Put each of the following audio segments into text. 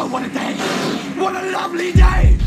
Oh, what a day! What a lovely day!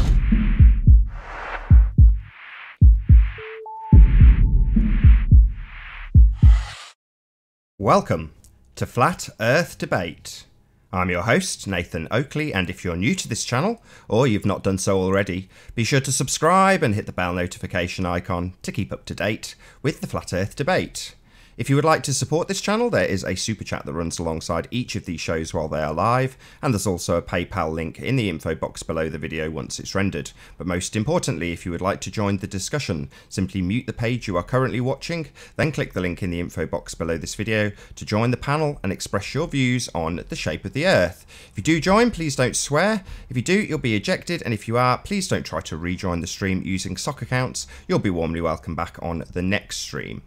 Welcome to Flat Earth Debate. I'm your host, Nathan Oakley, and if you're new to this channel, or you've not done so already, be sure to subscribe and hit the bell notification icon to keep up to date with the Flat Earth Debate. If you would like to support this channel, there is a super chat that runs alongside each of these shows while they are live, and there's also a PayPal link in the info box below the video once it's rendered. But most importantly, if you would like to join the discussion, simply mute the page you are currently watching, then click the link in the info box below this video to join the panel and express your views on the shape of the Earth. If you do join, please don't swear. If you do, you'll be ejected, and if you are, please don't try to rejoin the stream using sock accounts. You'll be warmly welcome back on the next stream.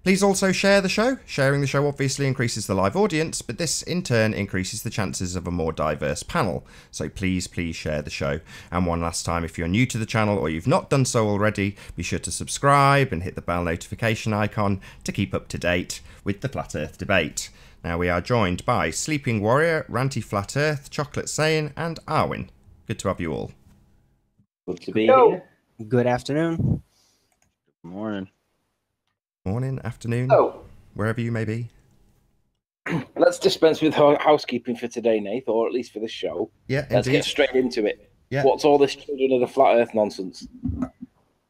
Please also share the show. Sharing the show obviously increases the live audience, but this in turn increases the chances of a more diverse panel. So please share the show. And one last time, if you're new to the channel or you've not done so already, be sure to subscribe and hit the bell notification icon to keep up to date with the Flat Earth Debate. Now we are joined by Sleeping Warrior, Ranty Flat Earth, Chocolate Saiyan, and Arwin. Good to have you all. Good to be here. Good afternoon. Good morning. Morning, afternoon, wherever you may be. Let's dispense with housekeeping for today, Nate, or at least for this show. Yeah, let's indeed. get straight into it. Yeah. What's all this children of the flat Earth nonsense?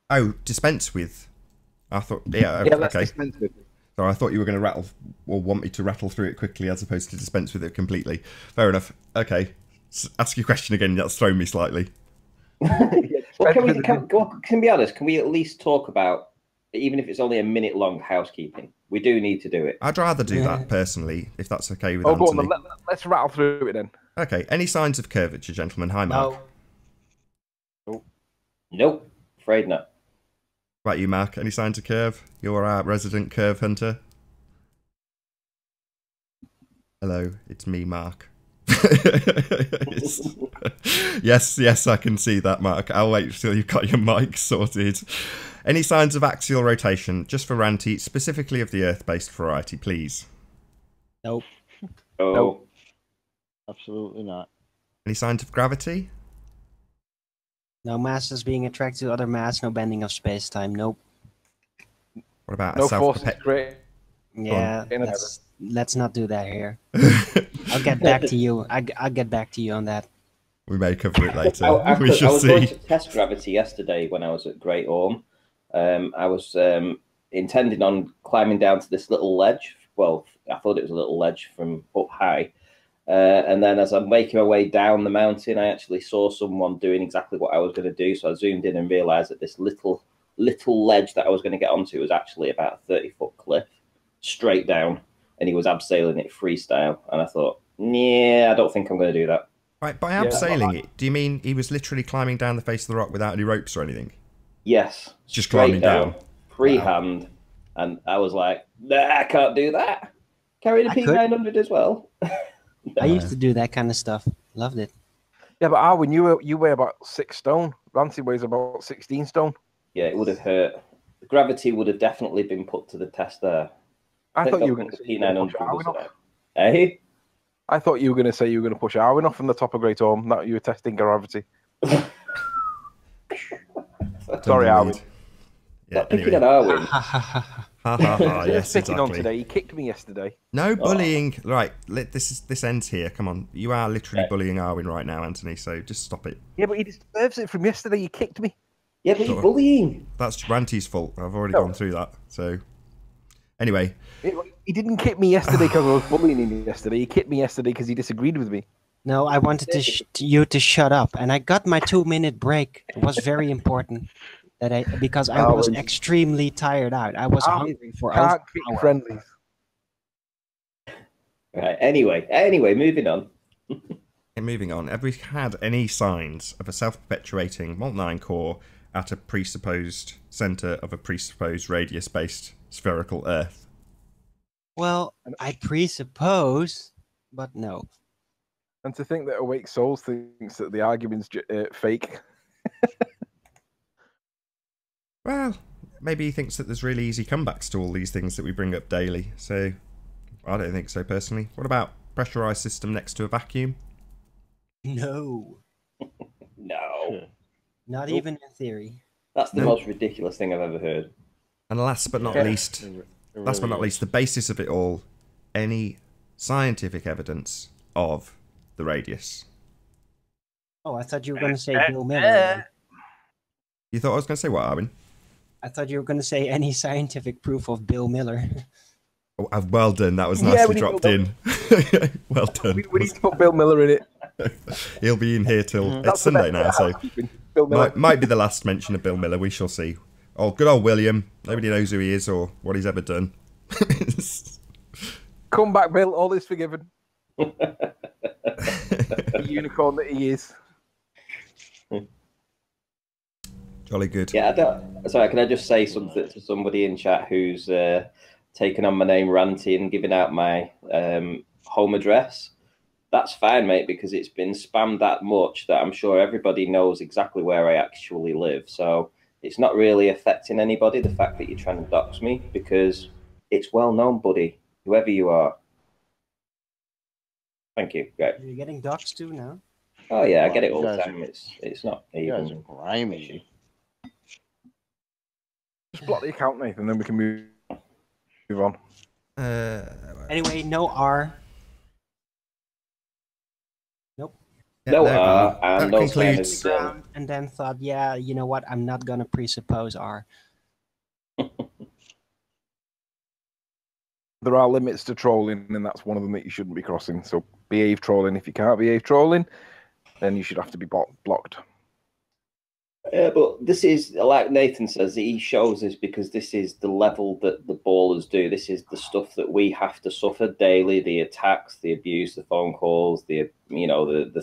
Oh, dispense with. I thought, yeah, let's okay. dispense with it. So I thought you were going to rattle, or want me to rattle through it quickly as opposed to dispense with it completely. Fair enough. Okay. Ask your question again. That's thrown me slightly. Well, can be honest, can we at least talk about, even if it's only a minute long, housekeeping? We do need to do it. I'd rather do that personally, if that's okay with Go Anthony. on, let's rattle through it then. Okay. Any signs of curvature, gentlemen? Hi, Mark. No. Nope. Afraid not. Right, you, Mark. Any signs of curve? You're our resident curve hunter. Hello, it's me, Mark. yes, I can see that, Mark. I'll wait till you've got your mic sorted. Any signs of axial rotation, just for Ranty, specifically of the Earth-based variety, please? Nope. Oh. Nope. Absolutely not. Any signs of gravity? No masses being attracted to other mass, no bending of space-time, nope. What about No a forces self-perpetuating? great. Yeah, let's not do that here. I'll get back to you. I'll get back to you on that. We may cover it later. I We shall was going see. to test gravity yesterday when I was at Great Orme. I was intending on climbing down to this little ledge. Well, I thought it was a little ledge from up high. And then as I'm making my way down the mountain, I actually saw someone doing exactly what I was going to do. So I zoomed in and realized that this little ledge that I was going to get onto was actually about a 30-foot cliff straight down. And he was abseiling it freestyle. And I thought, yeah, I don't think I'm going to do that. Right, by abseiling it, do you mean he was literally climbing down the face of the rock without any ropes or anything? Yes. Just climbing down. Freehand. Wow. And I was like, nah, I can't do that. Carried a P900 as well. I used to do that kind of stuff. Loved it. Yeah, but Arwin, you weigh about 6 stone. Ranty weighs about 16 stone. Yeah, it would have hurt. The gravity would have definitely been put to the test there. I thought you were going to say P900 Arwin off. Hey? I thought you were going to say you were going to push Arwin off from the top of Great Orme, not you were testing gravity. Sorry, Arwin. Yeah, picking at Arwin. Yes, picking on exactly. today. He kicked me yesterday. No bullying. Right, this ends here. Come on. You are literally bullying Arwin right now, Anthony, so just stop it. Yeah, but he deserves it from yesterday. He kicked me. Yeah, but you're bullying. That's Ranty's fault. I've already gone through that. So, anyway. He didn't kick me yesterday because I was bullying him yesterday. He kicked me yesterday because he disagreed with me. No, I wanted you to shut up, and I got my 2-minute break. It was very important because I was extremely tired out. I was hungry for over an hour. Friendlies. Right. Anyway, moving on. Moving on. Have we had any signs of a self-perpetuating molten iron core at a presupposed centre of a presupposed radius-based spherical Earth? Well, I presuppose, but no. And to think that Awake Souls thinks that the argument's fake. Well, maybe he thinks that there's really easy comebacks to all these things that we bring up daily. So, I don't think so personally. What about pressurized system next to a vacuum? No, No. not even in theory. That's the most ridiculous thing I've ever heard. And last but not least, the basis of it all, any scientific evidence of the radius. Oh, I thought you were going to say Bill Miller. You thought I was going to say what, Arvin? I thought you were going to say any scientific proof of Bill Miller. Oh, well done. That was nicely dropped in. Well done. We need to put Bill Miller in it. He'll be in here till it's Sunday now, so might be the last mention of Bill Miller. We shall see. Oh, good old William. Nobody knows who he is or what he's ever done. Come back, Bill. All is forgiven. The unicorn that he is. Jolly good. Yeah, sorry, can I just say something to somebody in chat who's taken on my name ranting and giving out my home address? That's fine, mate, because it's been spammed that much that I'm sure everybody knows exactly where I actually live. So it's not really affecting anybody, the fact that you're trying to dox me, because it's well known, buddy, whoever you are. Thank you. Great. You're getting doxed too now? Oh, yeah, I get it all the time. It's not even grimy. Just block the account, Nathan, then we can move on. Anyway, no R. Nope. No R, and that no concludes. And then thought, yeah, you know what? I'm not going to presuppose R. There are limits to trolling, and that's one of them that you shouldn't be crossing. So behave trolling. If you can't behave trolling, then you should have to be blocked. But this is, like Nathan says, he shows us because this is the level that the ballers do. This is the stuff that we have to suffer daily: the attacks, the abuse, the phone calls, the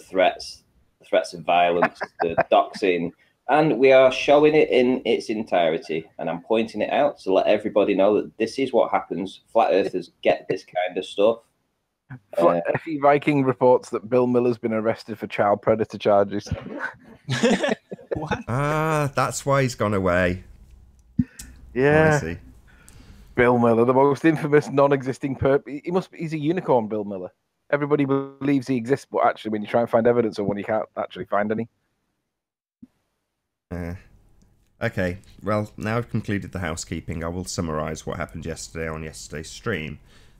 threats, of violence, the doxing, and we are showing it in its entirety. And I'm pointing it out to let everybody know that this is what happens. Flat Earthers get this kind of stuff. FE Viking reports that Bill Miller's been arrested for child predator charges. What? That's why he's gone away. Yeah. I see. Bill Miller, the most infamous non-existing he's a unicorn, Bill Miller. Everybody believes he exists, but actually when you try and find evidence of one, you can't actually find any. Okay, well, now I've concluded the housekeeping, I will summarise what happened yesterday on yesterday's stream.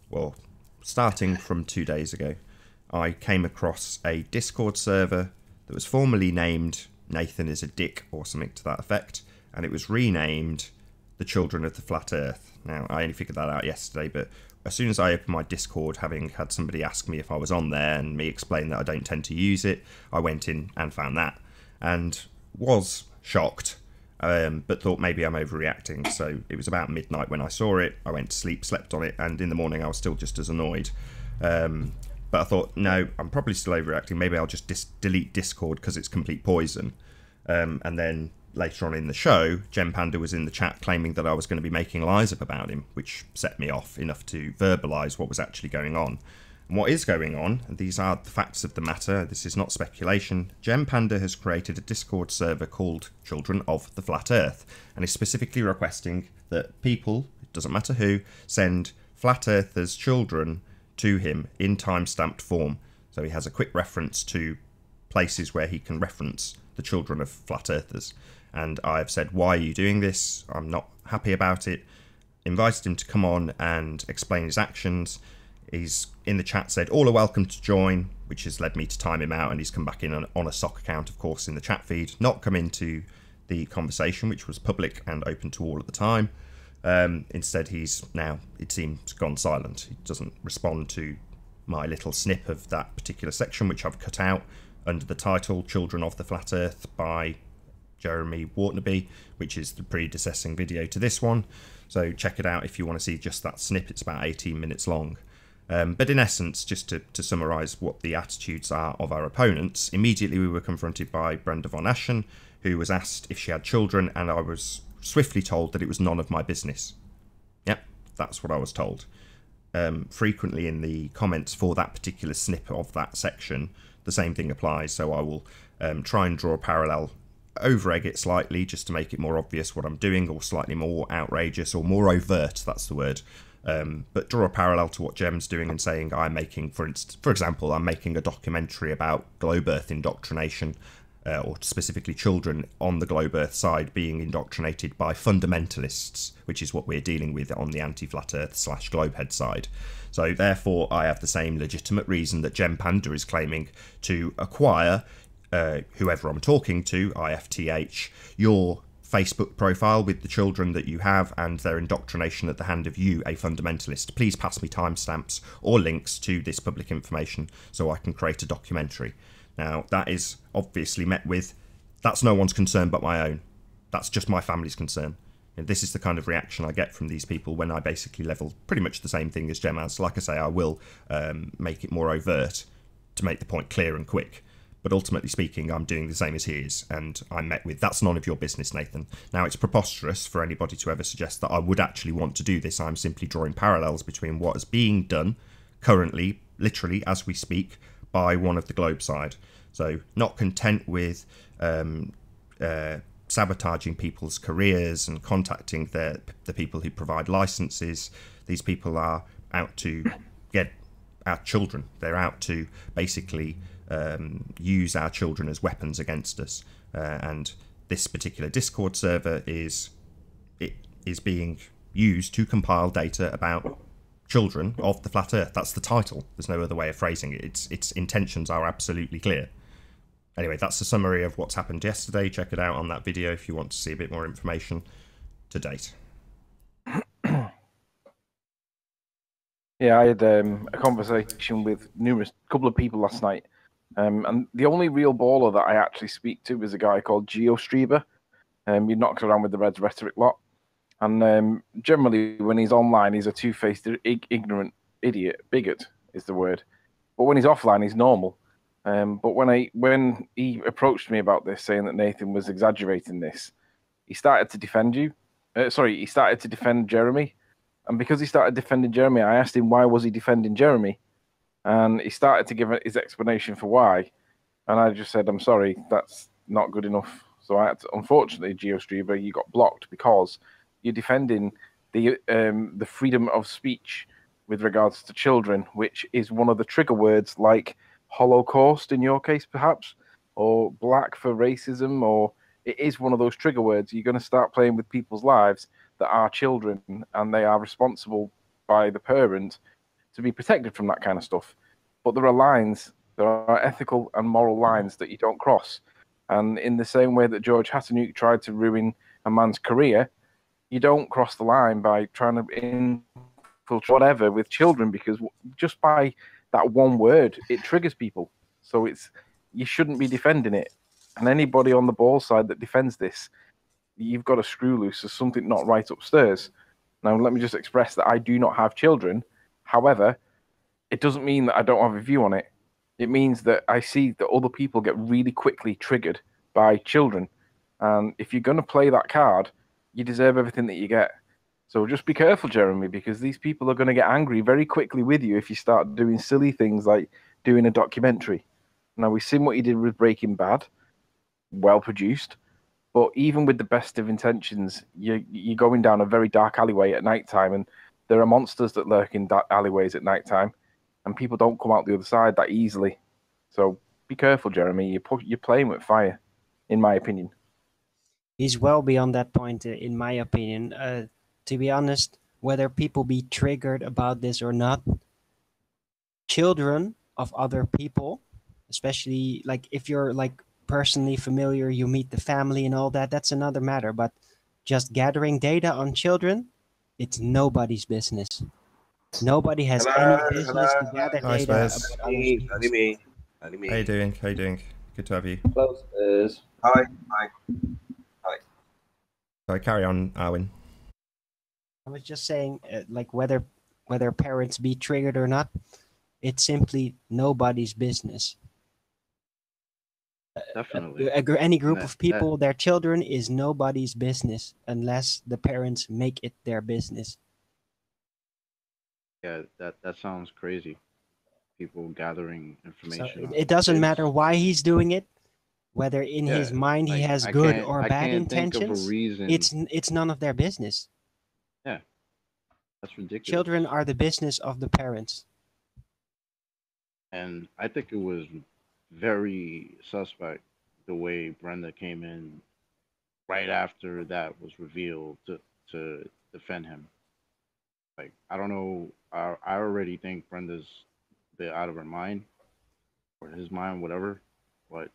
Well, starting from 2 days ago, I came across a Discord server that was formerly named Nathan is a Dick or something to that effect, and it was renamed the Children of the Flat Earth. Now, I only figured that out yesterday, but as soon as I opened my Discord, having had somebody ask me if I was on there and me explain that I don't tend to use it, I went in and found that, and was shocked, but thought maybe I'm overreacting. So it was about midnight when I saw it. I went to sleep, slept on it, and in the morning I was still just as annoyed. But I thought, no, I'm probably still overreacting. Maybe I'll just delete Discord because it's complete poison. And then later on in the show, Gem Panda was in the chat claiming that I was going to be making lies up about him, which set me off enough to verbalise what was actually going on. And what is going on, and these are the facts of the matter, this is not speculation, Gem Panda has created a Discord server called Children of the Flat Earth, and is specifically requesting that people, it doesn't matter who, send Flat Earthers' children to him in time-stamped form. So he has a quick reference to places where he can reference the children of Flat Earthers. And I've said, why are you doing this? I'm not happy about it. Invited him to come on and explain his actions. He's in the chat said, all are welcome to join, which has led me to time him out, and he's come back in on a sock account, of course, in the chat feed, not come into the conversation, which was public and open to all at the time. Instead, he's now, it seems, gone silent. He doesn't respond to my little snip of that particular section, which I've cut out under the title Children of the Flat Earth by Jeremy Wartnaby, which is the predecessing video to this one. So check it out if you want to see just that snip. It's about 18 minutes long. But in essence, just to summarise what the attitudes are of our opponents, immediately we were confronted by Brenda von Aschen, who was asked if she had children, and I was swiftly told that it was none of my business. Yep, that's what I was told. Frequently in the comments for that particular snip of that section, the same thing applies, so I will try and draw a parallel, over-egg it slightly just to make it more obvious what I'm doing, or slightly more outrageous or more overt, that's the word, But draw a parallel to what Jem's doing and saying I'm making, for example, I'm making a documentary about globe Earth indoctrination, or specifically children on the globe Earth side being indoctrinated by fundamentalists, which is what we're dealing with on the anti-flat Earth / globehead side. So therefore, I have the same legitimate reason that Gem Panda is claiming to acquire, whoever I'm talking to, IFTH, your Facebook profile with the children that you have and their indoctrination at the hand of you, a fundamentalist. Please pass me timestamps or links to this public information so I can create a documentary. Now, that is obviously met with, that's no one's concern but my own. That's just my family's concern. And this is the kind of reaction I get from these people when I basically level pretty much the same thing as Gem has. Like I say, I will make it more overt to make the point clear and quick. But ultimately speaking, I'm doing the same as he is, and I'm met with, that's none of your business, Nathan. Now, it's preposterous for anybody to ever suggest that I would actually want to do this. I'm simply drawing parallels between what is being done currently, literally as we speak, by one of the globe side. So, not content with sabotaging people's careers and contacting the people who provide licenses, these people are out to get our children. They're out to basically use our children as weapons against us, and this particular Discord server is being used to compile data about children of the flat Earth. That's the title. There's no other way of phrasing it. Its intentions are absolutely clear. Anyway, that's a summary of what's happened yesterday. Check it out on that video if you want to see a bit more information to date. Yeah, I had a conversation with couple of people last night. And the only real baller that I actually speak to is a guy called GeoStreamer. He knocks around with the Reds Rhetoric lot. And generally, when he's online, he's a two-faced, ignorant idiot. Bigot is the word. But when he's offline, he's normal. But when he approached me about this, saying that Nathan was exaggerating this, he started to defend you. He started to defend Jeremy. And because he started defending Jeremy, I asked him why was he defending Jeremy? And he started to give his explanation for why. And I just said, I'm sorry, that's not good enough. So I had to, unfortunately, GeoStreamer, you got blocked because you're defending the freedom of speech with regards to children, which is one of the trigger words like Holocaust in your case, perhaps, or black for racism, or it is one of those trigger words. You're going to start playing with people's lives that are children, and they are responsible by the parent to be protected from that kind of stuff. But there are lines, there are ethical and moral lines that you don't cross. And in the same way that George Hattanuk tried to ruin a man's career, you don't cross the line by trying to infiltrate whatever with children, because just by that one word, it triggers people. So you shouldn't be defending it. And anybody on the ball side that defends this, you've got a screw loose. There's something not right upstairs. Now, let me just express that I do not have children. However, it doesn't mean that I don't have a view on it. It means that I see that other people get really quickly triggered by children. And if you're going to play that card, you deserve everything that you get. So just be careful, Jeremy, because these people are going to get angry very quickly with you if you start doing silly things like doing a documentary. Now, we've seen what you did with Breaking Bad. Well produced. But even with the best of intentions, you're going down a very dark alleyway at nighttime, and there are monsters that lurk in dark alleyways at nighttime, and people don't come out the other side that easily. So be careful, Jeremy. You're playing with fire, in my opinion. He's well beyond that point, in my opinion. To be honest, whether people be triggered about this or not, children of other people, especially like if you're like personally familiar, you meet the family and all that, that's another matter. But just gathering data on children, it's nobody's business. Nobody has any business to gather Hi, data about Spaz. other people's. How you doing? Good to have you. Close. Hi. Sorry, carry on, Arwin. I was just saying, like whether parents be triggered or not, it's simply nobody's business. Definitely. Any group of people, their children is nobody's business unless the parents make it their business. Yeah, that sounds crazy. People gathering information. So it doesn't matter why he's doing it, whether in his mind he has good or bad intentions. Think of a reason. It's none of their business. Yeah. That's ridiculous. Children are the business of the parents. And I think it was very suspect the way Brenda came in right after that was revealed to defend him. Like, I don't know. I already think Brenda's a bit out of her mind or his mind, whatever. But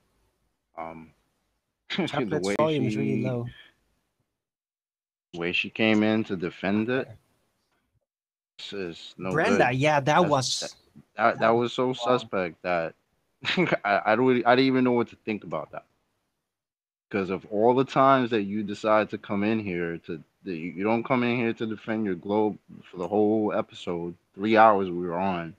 um, the Chocolate's volume is really low. way she came in to defend it Okay. is no Brenda, good. yeah, that That's, was that was so wow. suspect that I didn't even know what to think about that. Because of all the times that you decide to come in here you don't come in here to defend your globe for the whole episode. 3 hours we were on,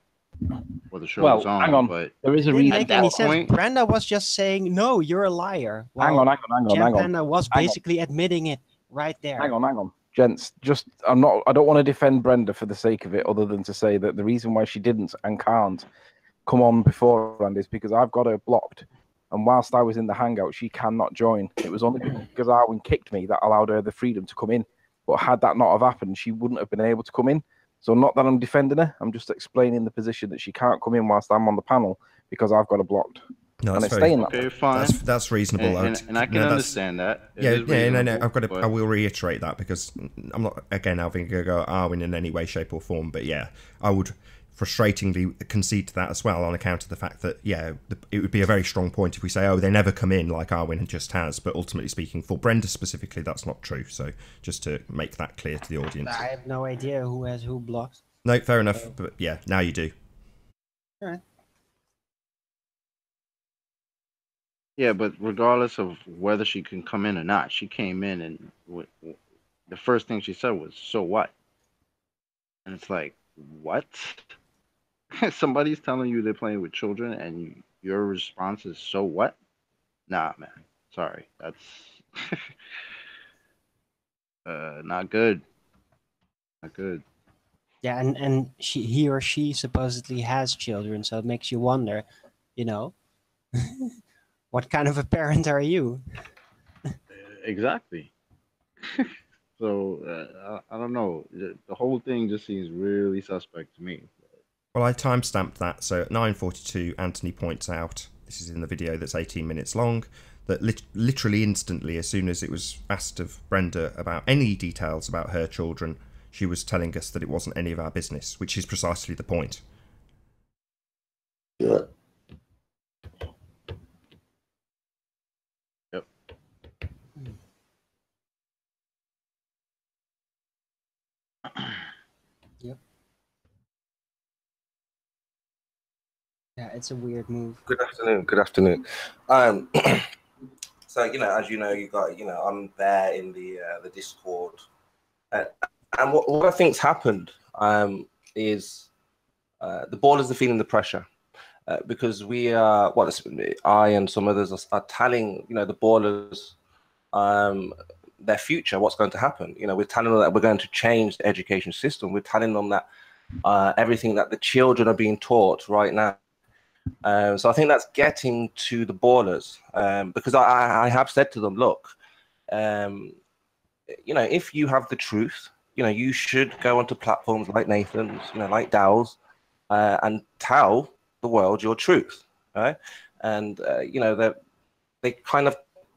or the show was Well, on. hang on. But There is It a didn't reason. make that any sense. point- Brenda was just saying, no, you're a liar. Hang While on. Jam Panda was basically admitting it right there. Hang on. Gents, I don't want to defend Brenda for the sake of it, other than to say that the reason why she didn't and can't come on beforehand is because I've got her blocked. And whilst I was in the hangout, she cannot join. It was only because Arwen kicked me that allowed her the freedom to come in. But had that not have happened, she wouldn't have been able to come in. So not that I'm defending her, I'm just explaining the position that she can't come in whilst I'm on the panel because I've got her blocked. No, And that's it's very, staying that way. okay, fine. that's reasonable. And I can understand that. It Yeah, is no. reasonable, I've got to. but- I will reiterate that because I'm not again having to go Arwen in any way, shape, or form. But yeah, I would frustratingly concede to that as well on account of the fact that it would be a very strong point if we say, oh, they never come in like Arwen just has. But ultimately speaking, for Brenda specifically, that's not true. So just to make that clear to the audience. I have no idea who has who blocked. No, fair enough. But yeah, now you do. All right. Yeah, but regardless of whether she can come in or not, she came in and the first thing she said was, "So what?" And it's like, what? Somebody's telling you they're playing with children, and your response is, "So what?" Nah, man. Sorry, that's not good. Not good. Yeah, and he or she supposedly has children, so it makes you wonder, what kind of a parent are you? Exactly. So I don't know. The whole thing just seems really suspect to me. Well, I timestamped that, so at 9:42, Anthony points out, this is in the video that's 18 minutes long, that literally instantly, as soon as it was asked of Brenda about any details about her children, she was telling us that it wasn't any of our business, which is precisely the point. Yeah. Yep. Yep. Yeah, it's a weird move. Good afternoon. Good afternoon. So as you know, I'm there in the Discord, and what I think's happened is the ballers are feeling the pressure because we are I and some others are telling the ballers their future, what's going to happen. We're telling them that we're going to change the education system. We're telling them that everything that the children are being taught right now. So I think that's getting to the ballers because I have said to them, look, if you have the truth, you should go onto platforms like Nathan's, like Dow's, and tell the world your truth, right? And they kind of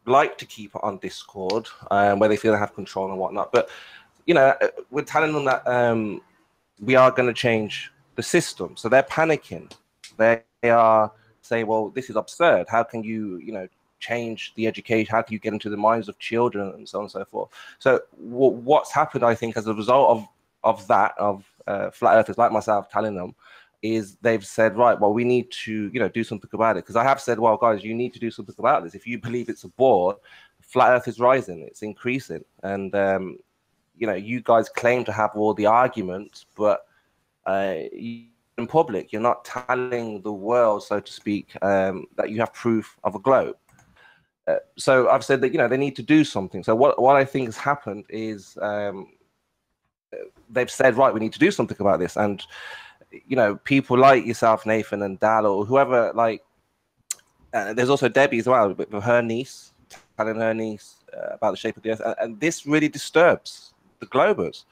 like to keep it on Discord where they feel they have control and whatnot. But we're telling them that we are going to change the system, so they're panicking. They are saying, well, this is absurd. How can you, change the education? How can you get into the minds of children and so on and so forth? So what's happened, I think, as a result of that, flat earthers like myself telling them, is they've said, right, well, we need to, do something about it. Because I have said, well, guys, you need to do something about this. If you believe it's a bore, flat earth is rising, it's increasing. And, you guys claim to have all the arguments, but in public, you're not telling the world, so to speak, that you have proof of a globe. So I've said that they need to do something. So what I think has happened is they've said, right, we need to do something about this. And people like yourself, Nathan, and Dal, or whoever, there's also Debbie as well, with her niece, telling her niece about the shape of the earth, and this really disturbs the globers.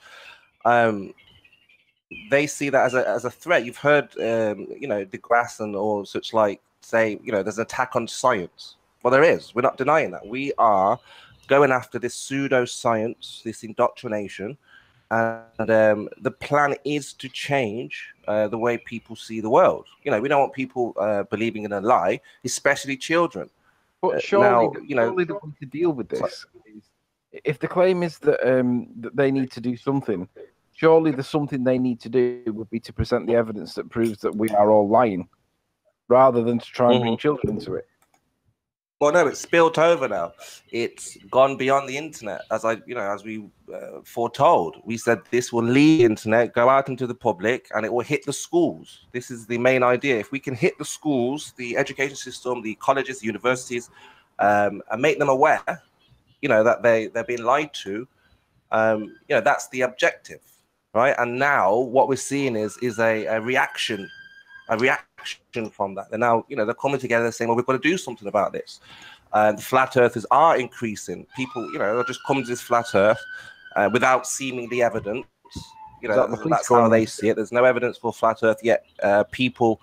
they see that as a threat. You've heard, you know, deGrasse and or such like say, you know, there's an attack on science. Well, there is. We're not denying that. We are going after this pseudoscience, this indoctrination, and the plan is to change the way people see the world. You know, we don't want people believing in a lie, especially children. But surely, now, you know, surely the way to deal with this is, if the claim is that that they need to do something, surely the something they need to do would be to present the evidence that proves that we are all lying, rather than to try and bring children into it. Well, no, it's spilt over now. It's gone beyond the internet, as we foretold. We said this will leave the internet, go out into the public, and it will hit the schools. This is the main idea. If we can hit the schools, the education system, the colleges, the universities, and make them aware, you know, that they're being lied to, you know, that's the objective, right? And now what we're seeing is a reaction from that. And now, you know, they're coming together saying, well, we've got to do something about this. The flat earthers are increasing. People, you know, are just coming to this flat earth without seemingly evidence. You know, that's how they see it. There's no evidence for flat earth yet. People,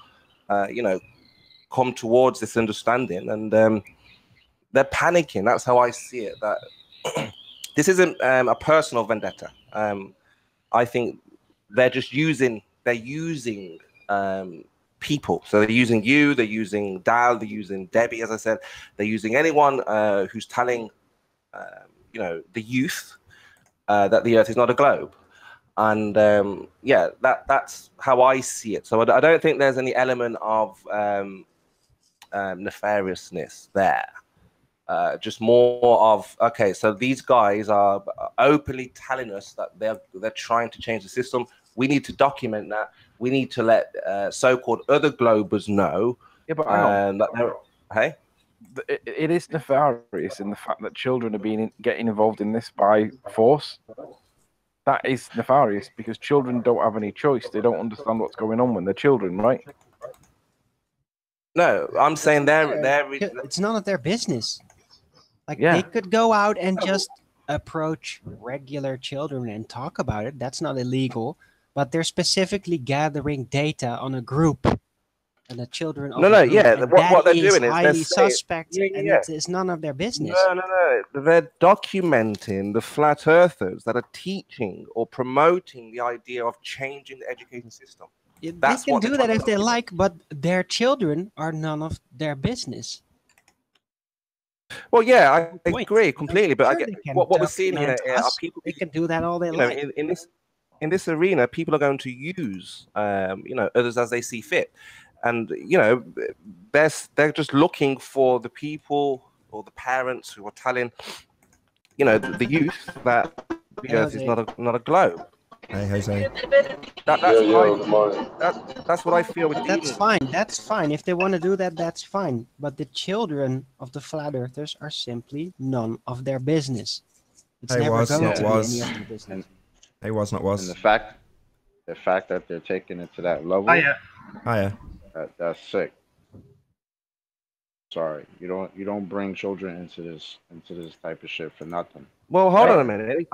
you know, come towards this understanding, and they're panicking. That's how I see it. That this isn't a personal vendetta. I think they're just using. They're using people. So they're using you, they're using Dal, they're using Debbie, as I said, they're using anyone who's telling, you know, the youth that the Earth is not a globe. And yeah, that's how I see it. So I don't think there's any element of nefariousness there. Just more of, okay, so these guys are openly telling us that they're trying to change the system. We need to document that. We need to let so-called other globers know. Yeah, but that they're, hey, it is nefarious in the fact that children are getting involved in this by force. That is nefarious because children don't have any choice. They don't understand what's going on when they're children, right? No, I'm saying it's none of their business. Like, they could go out and just approach regular children and talk about it. That's not illegal. But they're specifically gathering data on a group, and the children. What they're doing is highly suspect, and it's none of their business. No. They're documenting the flat earthers that are teaching or promoting the idea of changing the education system. They can do that if they like, but their children are none of their business. Well, yeah, I agree completely. But I get what we're seeing here are people. They can do that all they like. In this arena, people are going to use, you know, others as they see fit, and you know, they're just looking for the people or the parents who are telling, you know, the youth that the Earth is not a globe. Hey, Jose. That's what I feel. That's fine. That's fine. If they want to do that, that's fine. But the children of the flat earthers are simply none of their business. It's never going to be any of their business. Hey, was not was. And the fact that they're taking it to that level. Hiya. That's sick. Sorry, you don't bring children into this type of shit for nothing. Well, hold on a minute.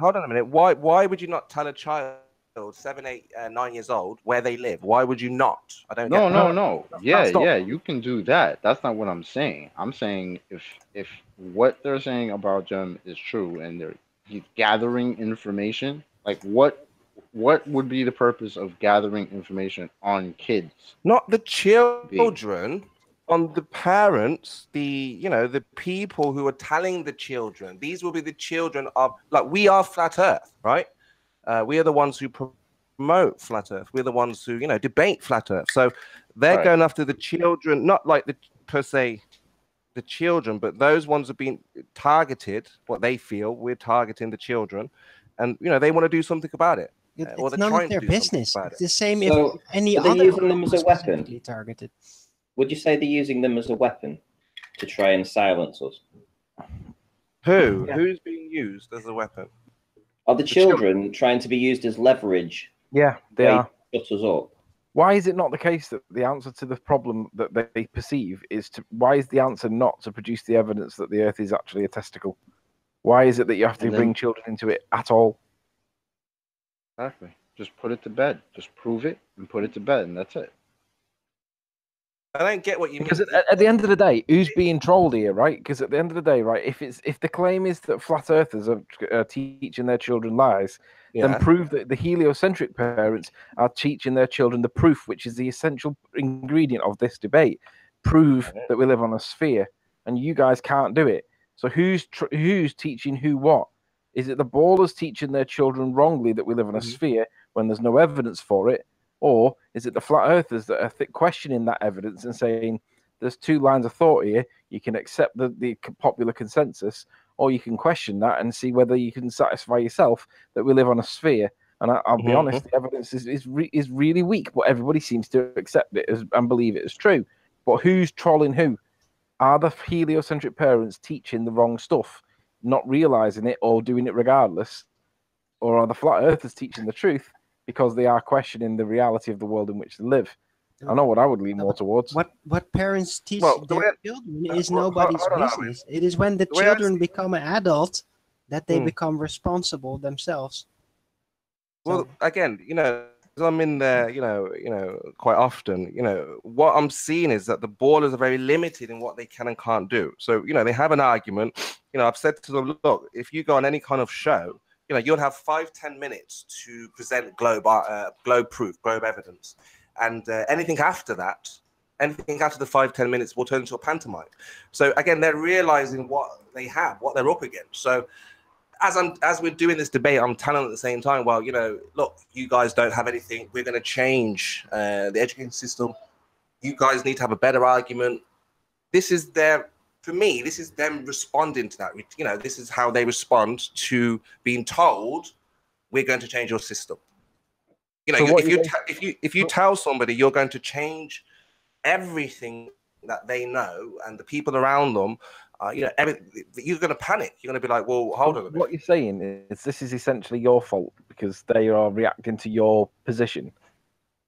Why would you not tell a child 7, 8, 9 years old where they live? Why would you not? I don't. No. Yeah, you can do that. That's not what I'm saying. I'm saying if what they're saying about them is true and he's gathering information. Like what would be the purpose of gathering information on kids? Not the children, on the parents, the people who are telling the children. These will be the children of, like, we are flat Earth, right? We are the ones who promote flat Earth. We're the ones who, you know, debate flat Earth. So they're going after the children, not like per se the children, but those ones have been targeted. What they feel, we're targeting the children. And, you know, they want to do something about it. It's none of their business. It's the same if any they're other using them as a weapon. Targeted. Would you say they're using them as a weapon to try and silence us? Who? Yeah. Who's being used as a weapon? Are the children trying to be used as leverage? Yeah, they are. Shut us up. Why is it not the case that the answer to the problem that they perceive is to? Why is the answer not to produce the evidence that the Earth is actually a testicle? Why is it that you have to bring children into it at all? Exactly. Just put it to bed. Just prove it and put it to bed, and that's it. I don't get what you mean. Because at the end of the day, who's being trolled here, right? Because at the end of the day, right, if the claim is that flat earthers are teaching their children lies, then prove that the heliocentric parents are teaching their children the proof, which is the essential ingredient of this debate. Prove that we live on a sphere, and you guys can't do it. So who's teaching who what? Is it the ballers teaching their children wrongly that we live on a sphere when there's no evidence for it? Or is it the flat earthers that are questioning that evidence and saying there's two lines of thought here? You can accept the popular consensus, or you can question that and see whether you can satisfy yourself that we live on a sphere. And I'll be honest, the evidence is really weak, but everybody seems to accept it and believe it as true. But who's trolling who? Are the heliocentric parents teaching the wrong stuff, not realizing it or doing it regardless? Or are the flat earthers teaching the truth because they are questioning the reality of the world in which they live? I know what I would lean more towards. What parents teach their children is nobody's business. It is when the children become an adult that they become responsible themselves. Well, again, I'm in there, quite often, what I'm seeing is that the ballers are very limited in what they can and can't do. So, they have an argument. I've said to them, look, if you go on any kind of show, you'll have 5-10 minutes to present globe proof, globe evidence. And anything after the 5-10 minutes will turn into a pantomime. So again, they're realizing what they have, what they're up against. So as we're doing this debate, I'm telling them at the same time, well, look, you guys don't have anything. We're going to change the education system. You guys need to have a better argument. For me, this is them responding to that. This is how they respond to being told, we're going to change your system. If you tell somebody you're going to change everything that they know and the people around them, you're going to panic. You're going to be like, well, hold on a minute. What you're saying is this is essentially your fault because they are reacting to your position.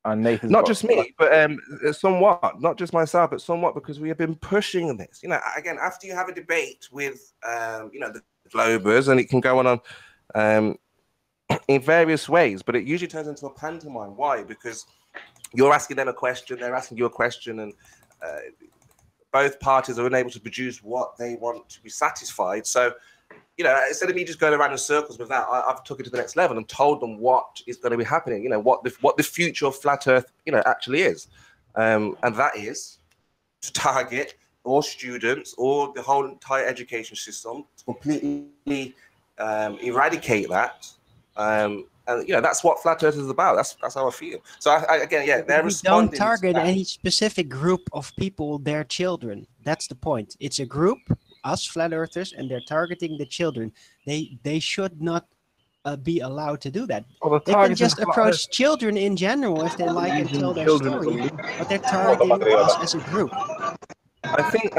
And Nathan's not just me, but somewhat, not just myself, but somewhat because we have been pushing this. Again, after you have a debate with, the Globers, and it can go on in various ways, but it usually turns into a pantomime. Why? Because you're asking them a question, they're asking you a question, and both parties are unable to produce what they want to be satisfied. So, instead of me just going around in circles with that, I've took it to the next level and told them what is going to be happening. What the future of flat Earth, actually is, and that is to target all students or the whole entire education system, to completely eradicate that. And that's what flat Earth is about. That's how I feel. So they're responding. Don't target any specific group of people, their children. That's the point. It's a group, us flat earthers, and they're targeting the children. They should not be allowed to do that. Well, they can just approach children in general if they like and tell their story, but they're targeting us as a group. I think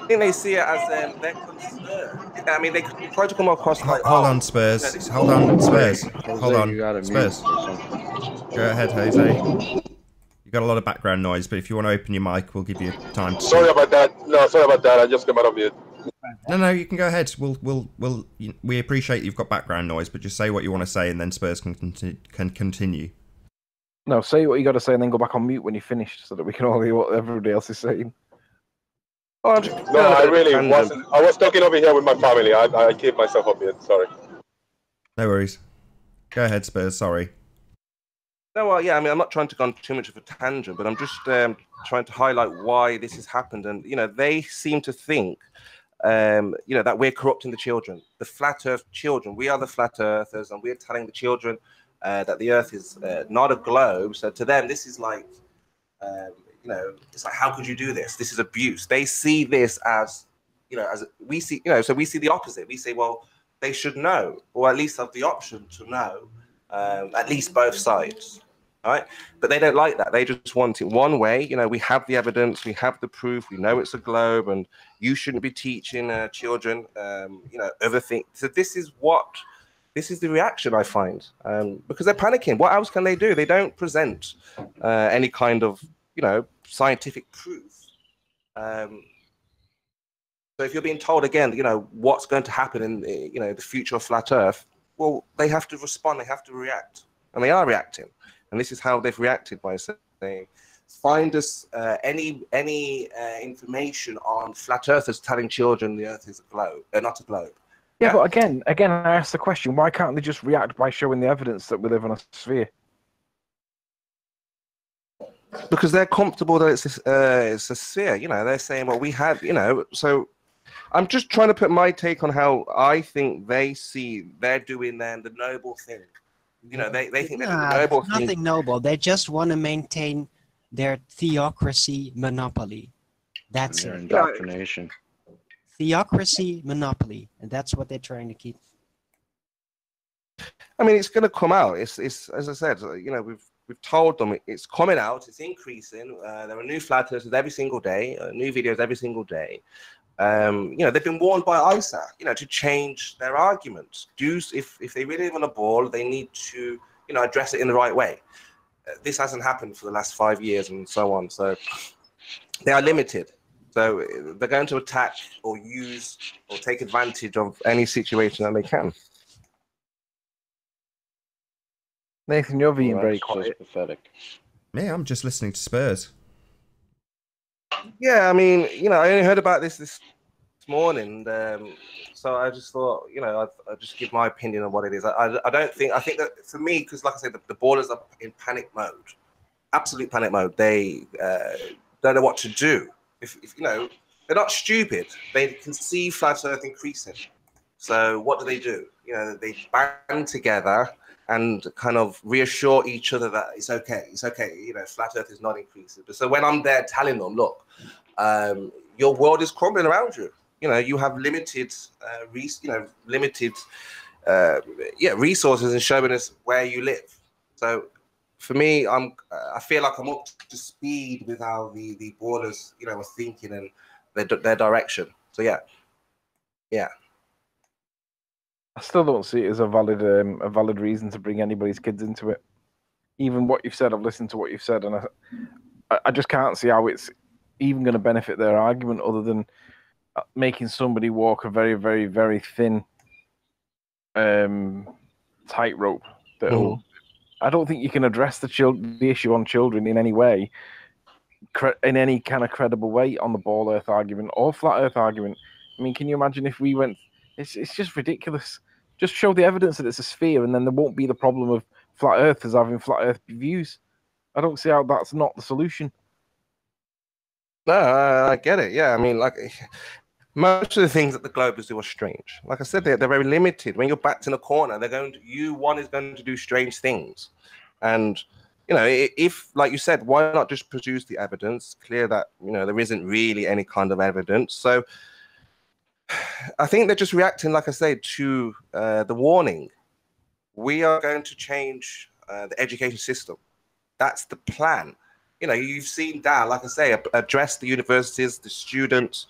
they see it as their concern. I mean, they try to come across like. Hold on, Spurs. Hold on, Spurs. Hold on, Spurs. Go ahead, Jose. You got a lot of background noise, but if you want to open your mic, we'll give you time to. Sorry about that. No, sorry about that. I just came out of mute. No, you can go ahead. We appreciate you've got background noise, but just say what you want to say, and then Spurs can continue. No, say what you got to say, and then go back on mute when you're finished, so that we can all hear what everybody else is saying. No, I really wasn't. I was talking over here with my family. I keep myself up here. Sorry. No worries. Go ahead, Spurs. Sorry. No, well, yeah. I mean, I'm not trying to go on too much of a tangent, but I'm just trying to highlight why this has happened. And they seem to think, that we're corrupting the children, the flat Earth children. We are the flat Earthers, and we're telling the children that the Earth is not a globe. So to them, this is like. It's like, how could you do this? This is abuse. They see this as, as we see, so we see the opposite. We say, well, they should know, or at least have the option to know, at least both sides, right? But they don't like that. They just want it one way. We have the evidence, we have the proof, we know it's a globe, and you shouldn't be teaching children, other things. So this is the reaction I find, because they're panicking. What else can they do? They don't present any kind of, scientific proof. So if you're being told again, what's going to happen in, the future of flat Earth, well, they have to respond, they have to react, and they are reacting. And this is how they've reacted by saying, find us any information on flat earthers telling children the earth is a globe, not a globe. Yeah, but again, I ask the question, why can't they just react by showing the evidence that we live on a sphere? Because they're comfortable that it's a sphere. You know, they're saying, well, we have, you know, so I'm just trying to put my take on how I think they're doing the noble thing. You know, they think they're doing the noble thing. Nothing noble. They just want to maintain their theocracy monopoly. That's Their it. indoctrination. Theocracy monopoly, and that's what they're trying to keep. I mean, it's going to come out. It's as I said, you know, we've told them it's coming out. It's increasing. There are new flat earthers every single day, new videos every single day. You know, they've been warned by ISA, you know, to change their arguments. If they really want a ball, they need to, you know, address it in the right way. This hasn't happened for the last 5 years and so on. So they are limited. So they're going to attack or use or take advantage of any situation that they can. Nathan, you're being very That's quiet. just pathetic. Yeah, I'm just listening to Spurs. Yeah, I mean, you know, I only heard about this morning, so I just thought, you know, I'd just give my opinion on what it is. I think that for me, because like I said, the ballers are in panic mode, absolute panic mode. They don't know what to do. If you know, they're not stupid. They can see flat Earth increasing. So what do? You know, they band together and kind of reassure each other that it's okay. It's okay. You know, flat Earth is not increasing. But so when I'm there telling them, look, your world is crumbling around you. You know, you have limited, resources and showing us where you live. So for me, I feel like I'm up to speed with how the borders, you know, are thinking and their direction. So yeah. I still don't see it as a valid reason to bring anybody's kids into it. Even what you've said, I've listened to what you've said, and I just can't see how it's even going to benefit their argument other than making somebody walk a very, very, very thin tightrope. I don't think you can address the issue on children in any way, in any kind of credible way on the ball Earth argument or flat Earth argument. I mean, can you imagine if we went? It's just ridiculous. Just show the evidence that it's a sphere, and then there won't be the problem of flat Earthers having flat Earth views. I don't see how that's not the solution. No, I get it. Yeah, I mean, like most of the things that the Globers do are strange. Like I said, they're very limited. When you're backed in a corner, one is going to do strange things. And you know, if like you said, why not just produce the evidence? Clear that you know there isn't really any kind of evidence. So I think they're just reacting, like I said, to the warning. We are going to change the education system. That's the plan. You know, you've seen Dan, like I say, address the universities, the students.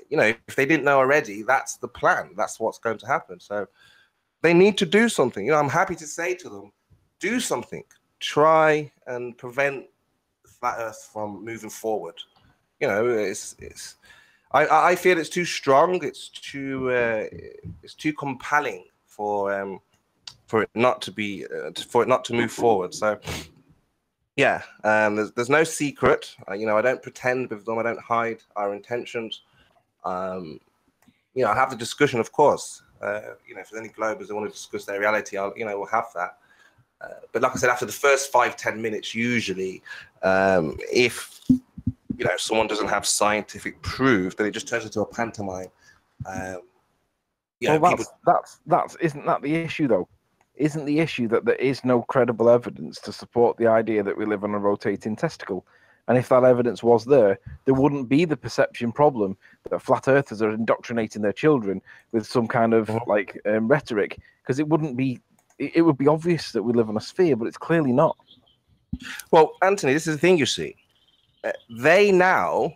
You know, if they didn't know already, that's the plan. That's what's going to happen. So they need to do something. You know, I'm happy to say to them, do something. Try and prevent flat Earth from moving forward. You know, I feel it's too strong. It's too compelling for it not to move forward. So yeah, there's no secret. You know, I don't pretend with them. I don't hide our intentions. You know, I have the discussion, of course. You know, if there's any Globers that want to discuss their reality, we'll have that. But like I said, after the first 5-10 minutes, usually, if you know someone doesn't have scientific proof, then it just turns into a pantomime. Isn't that the issue though? Isn't the issue that there is no credible evidence to support the idea that we live on a rotating testicle? And if that evidence was there wouldn't be the perception problem that flat earthers are indoctrinating their children with some kind of rhetoric, because it wouldn't be. It would be obvious that we live on a sphere, but it's clearly not. Well, Anthony, this is the thing you see. They now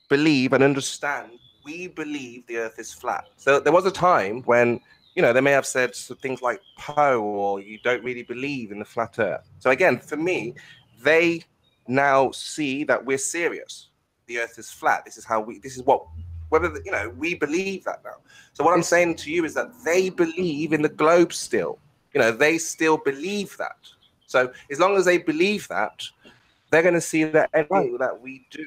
believe and understand we believe the Earth is flat. So there was a time when, you know, they may have said things like Poe or you don't really believe in the flat Earth. So again, for me, they now see that we're serious. The Earth is flat. This is whether we believe that now. So what I'm saying to you is that they believe in the globe still. They still believe that. So as long as they believe that, they're going to see that everything that we do.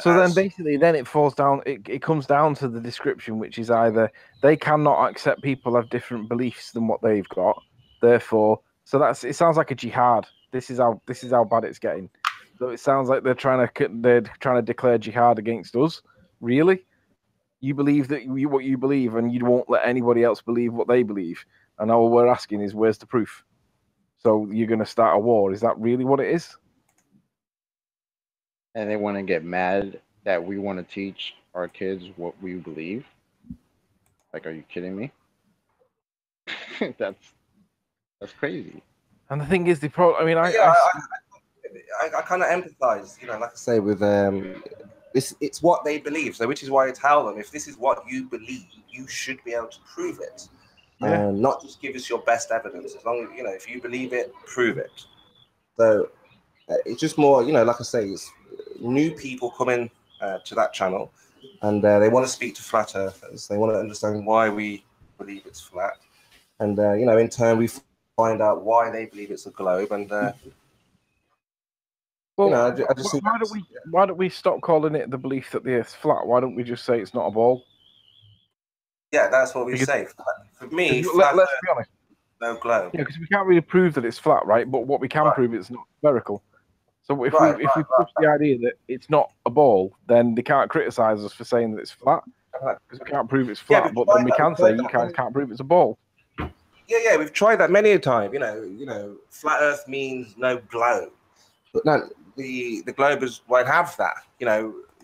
So then basically, it falls down. It comes down to the description, which is either they cannot accept people have different beliefs than what they've got. Therefore, it sounds like a jihad. This is how bad it's getting. So it sounds like they're trying to declare jihad against us. Really, you believe what you believe, and you won't let anybody else believe what they believe. And all we're asking is, where's the proof? So you're going to start a war? Is that really what it is? And they want to get mad that we want to teach our kids what we believe. Like, are you kidding me? That's crazy. And the thing is, I kind of empathize, like I say, with it's what they believe. So which is why I tell them, if this is what you believe, you should be able to prove it. Not just give us your best evidence. As long as if you believe it, prove it. So it's just more, like I say, it's new people coming to that channel, and they want to speak to flat earthers. They want to understand why we believe it's flat, and in turn we find out why they believe it's a globe. And I just why don't we stop calling it the belief that the Earth's flat? Why don't we just say it's not a ball? Yeah, that's what we say. For me, let's be honest. No globe. Yeah, because we can't really prove that it's flat, right? But what we can prove is it's not spherical. So if we push the idea that it's not a ball, then they can't criticize us for saying that it's flat, because we can't prove it's flat. But then we can say you can't prove it's a ball. Yeah, we've tried that many a time. Flat Earth means no globe, but no, the globers won't have that.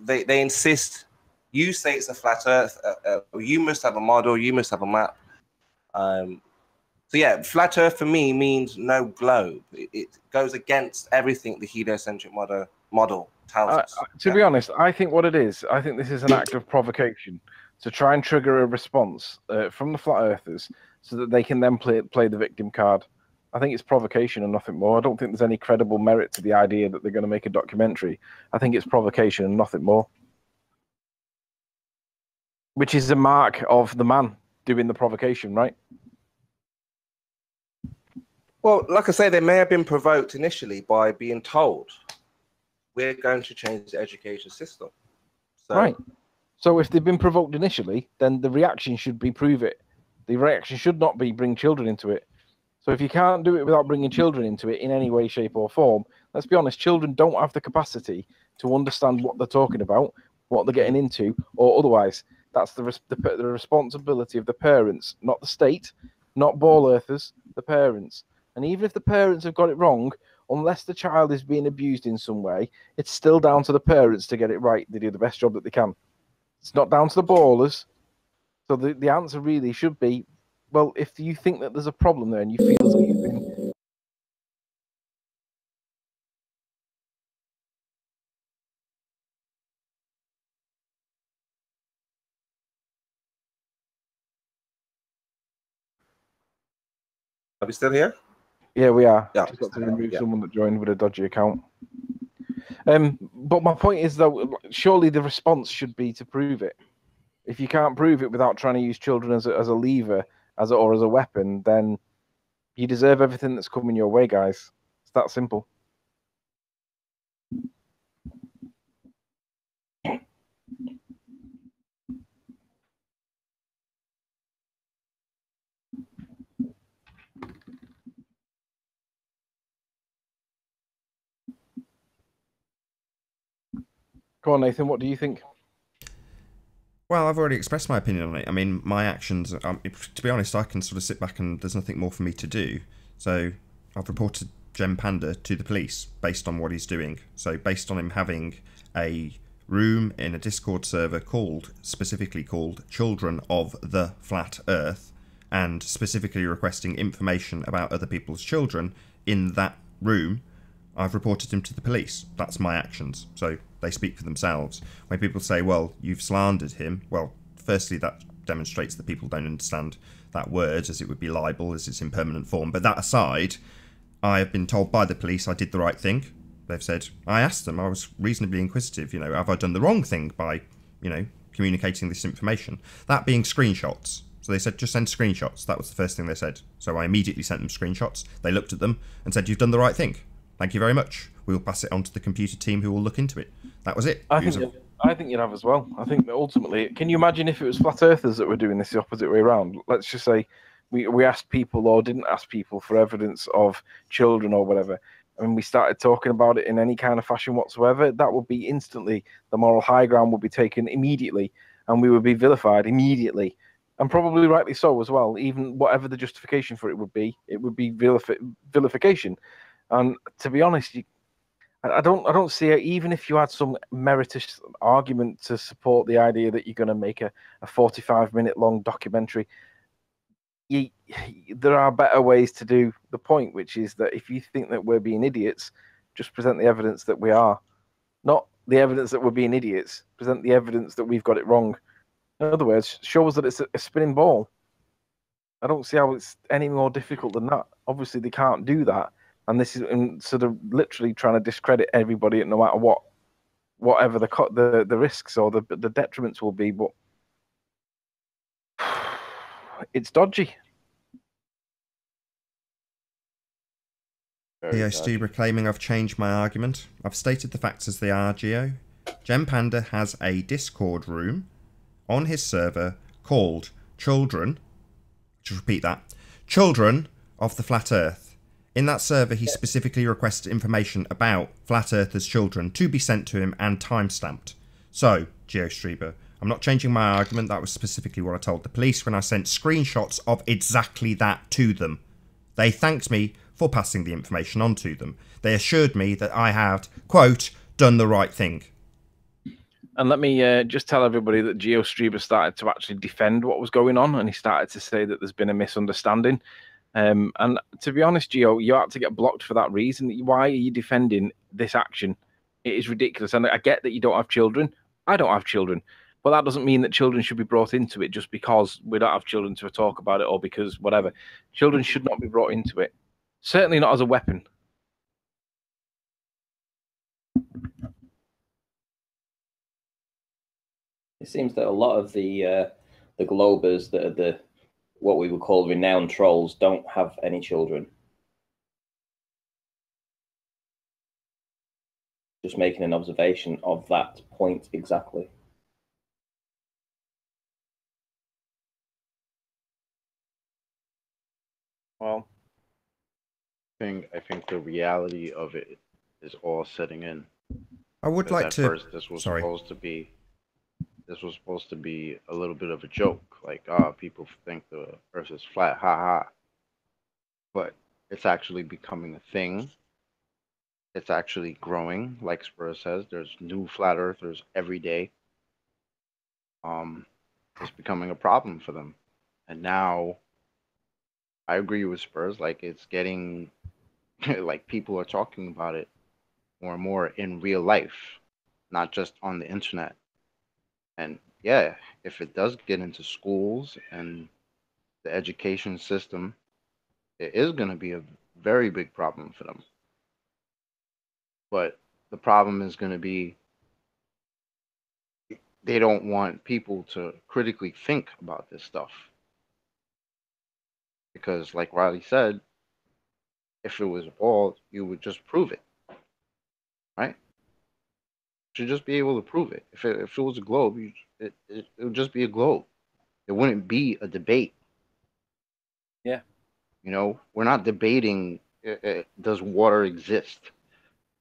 They insist. You say it's a flat Earth. You must have a model. You must have a map. So yeah, flat Earth for me means no globe. It goes against everything the heliocentric model tells us. To be honest, I think what it is, I think this is an act of provocation to try and trigger a response from the flat earthers so that they can then play the victim card. I think it's provocation and nothing more. I don't think there's any credible merit to the idea that they're going to make a documentary. I think it's provocation and nothing more. Which is a mark of the man doing the provocation, right? Well, like I say, they may have been provoked initially by being told, we're going to change the education system. Right. So if they've been provoked initially, then the reaction should be prove it. The reaction should not be bring children into it. So if you can't do it without bringing children into it in any way, shape or form, let's be honest, children don't have the capacity to understand what they're talking about, what they're getting into, or otherwise. That's the responsibility of the parents, not the state, not ball earthers, the parents. And even if the parents have got it wrong, unless the child is being abused in some way, it's still down to the parents to get it right. They do the best job that they can. It's not down to the ballers. So the answer really should be, well, if you think that there's a problem there and you feel that you've been... Are we still here? Yeah, we are. Yeah. Just got to remove someone that joined with a dodgy account. But my point is, though, surely the response should be to prove it. If you can't prove it without trying to use children as a lever, or as a weapon, then you deserve everything that's coming your way, guys. It's that simple. Go on, Nathan, what do you think? Well, I've already expressed my opinion on it. I mean, my actions, to be honest, I can sort of sit back and there's nothing more for me to do. So I've reported Gem Panda to the police based on what he's doing. So based on him having a room in a Discord server specifically called Children of the Flat Earth, and specifically requesting information about other people's children in that room, I've reported him to the police. That's my actions. So they speak for themselves. When people say, well, you've slandered him, well, firstly, that demonstrates that people don't understand that word, as it would be libel, as it's in permanent form. But that aside, I have been told by the police I did the right thing. They've said, I asked them, I was reasonably inquisitive, have I done the wrong thing by, communicating this information. That being screenshots. So they said, just send screenshots. That was the first thing they said. So I immediately sent them screenshots. They looked at them and said, you've done the right thing. Thank you very much. We will pass it on to the computer team who will look into it. That was it. I think you'd have as well. I think that ultimately, can you imagine if it was flat earthers that were doing this the opposite way around? Let's just say we asked people or didn't ask people for evidence of children or whatever, and we started talking about it in any kind of fashion whatsoever, that would be instantly, the moral high ground would be taken immediately, and we would be vilified immediately. And probably rightly so as well. Even whatever the justification for it would be vilification. And to be honest, I don't see it. Even if you had some meritorious argument to support the idea that you're going to make a 45-minute long documentary, there are better ways to do the point, which is that if you think that we're being idiots, just present the evidence that we are. Not the evidence that we're being idiots. Present the evidence that we've got it wrong. In other words, show us that it's a spinning ball. I don't see how it's any more difficult than that. Obviously, they can't do that, and this is sort of literally trying to discredit everybody, no matter whatever the risks or the detriments will be. But it's dodgy. Geo Stuber claiming I've changed my argument. I've stated the facts as they are, Geo. Gem Panda has a Discord room on his server called Children, just repeat that, Children of the Flat Earth. In that server, he specifically requested information about Flat Earthers' children to be sent to him and time-stamped. So, GeoStreamer, I'm not changing my argument. That was specifically what I told the police when I sent screenshots of exactly that to them. They thanked me for passing the information on to them. They assured me that I had, quote, done the right thing. And let me just tell everybody that GeoStreamer started to actually defend what was going on, and he started to say that there's been a misunderstanding. And to be honest, Geo, you had to get blocked for that reason. Why are you defending this action? It is ridiculous. And I get that you don't have children. I don't have children. But that doesn't mean that children should be brought into it just because we don't have children to talk about it or because whatever. Children should not be brought into it. Certainly not as a weapon. It seems that a lot of the Globers that are what we would call renowned trolls don't have any children. Just making an observation of that point exactly. Well, I think the reality of it is all setting in. I would like to. First, this was supposed to be a little bit of a joke, like, people think the Earth is flat, ha ha. But it's actually becoming a thing. It's actually growing, like Spurs says. There's new flat earthers every day. It's becoming a problem for them, and now I agree with Spurs. Like, it's getting like people are talking about it more and more in real life, not just on the internet. And yeah, if it does get into schools and the education system, it is going to be a very big problem for them. But the problem is going to be they don't want people to critically think about this stuff. Because like Riley said, if it was a ball, you would just prove it. Right? You should just be able to prove it. If it was a globe, it would just be a globe. It wouldn't be a debate. Yeah. You know, we're not debating does water exist.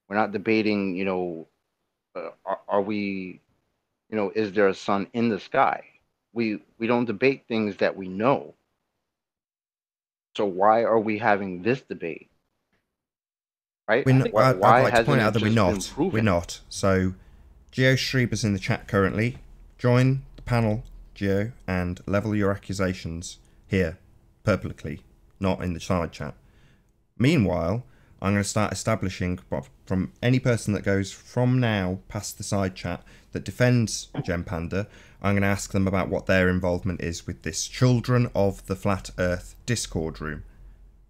We're not debating, you know, are we, you know, is there a sun in the sky? We don't debate things that we know. So why are we having this debate? Right? I'd like to point out that we're not. So, Geo Streber's in the chat currently. Join the panel, Geo, and level your accusations here, publicly, not in the side chat. Meanwhile, I'm going to start establishing from any person that goes from now past the side chat that defends Gem Panda, I'm going to ask them about what their involvement is with this Children of the Flat Earth Discord room.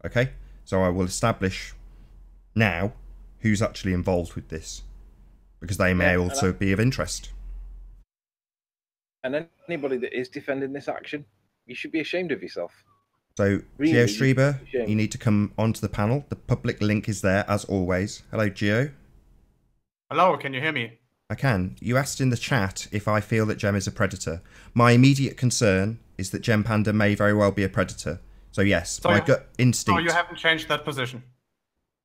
Okay? So I will establish now who's actually involved with this, because they may also be of interest. And anybody that is defending this action, you should be ashamed of yourself. So, Really, Geo you should be Strieber, ashamed. you need to come onto the panel. The public link is there, as always. Hello, Geo. Hello, can you hear me? I can. You asked in the chat if I feel that Gem is a predator. My immediate concern is that Gem Panda may very well be a predator. So yes, So my you- gut instinct... Oh, you haven't changed that position.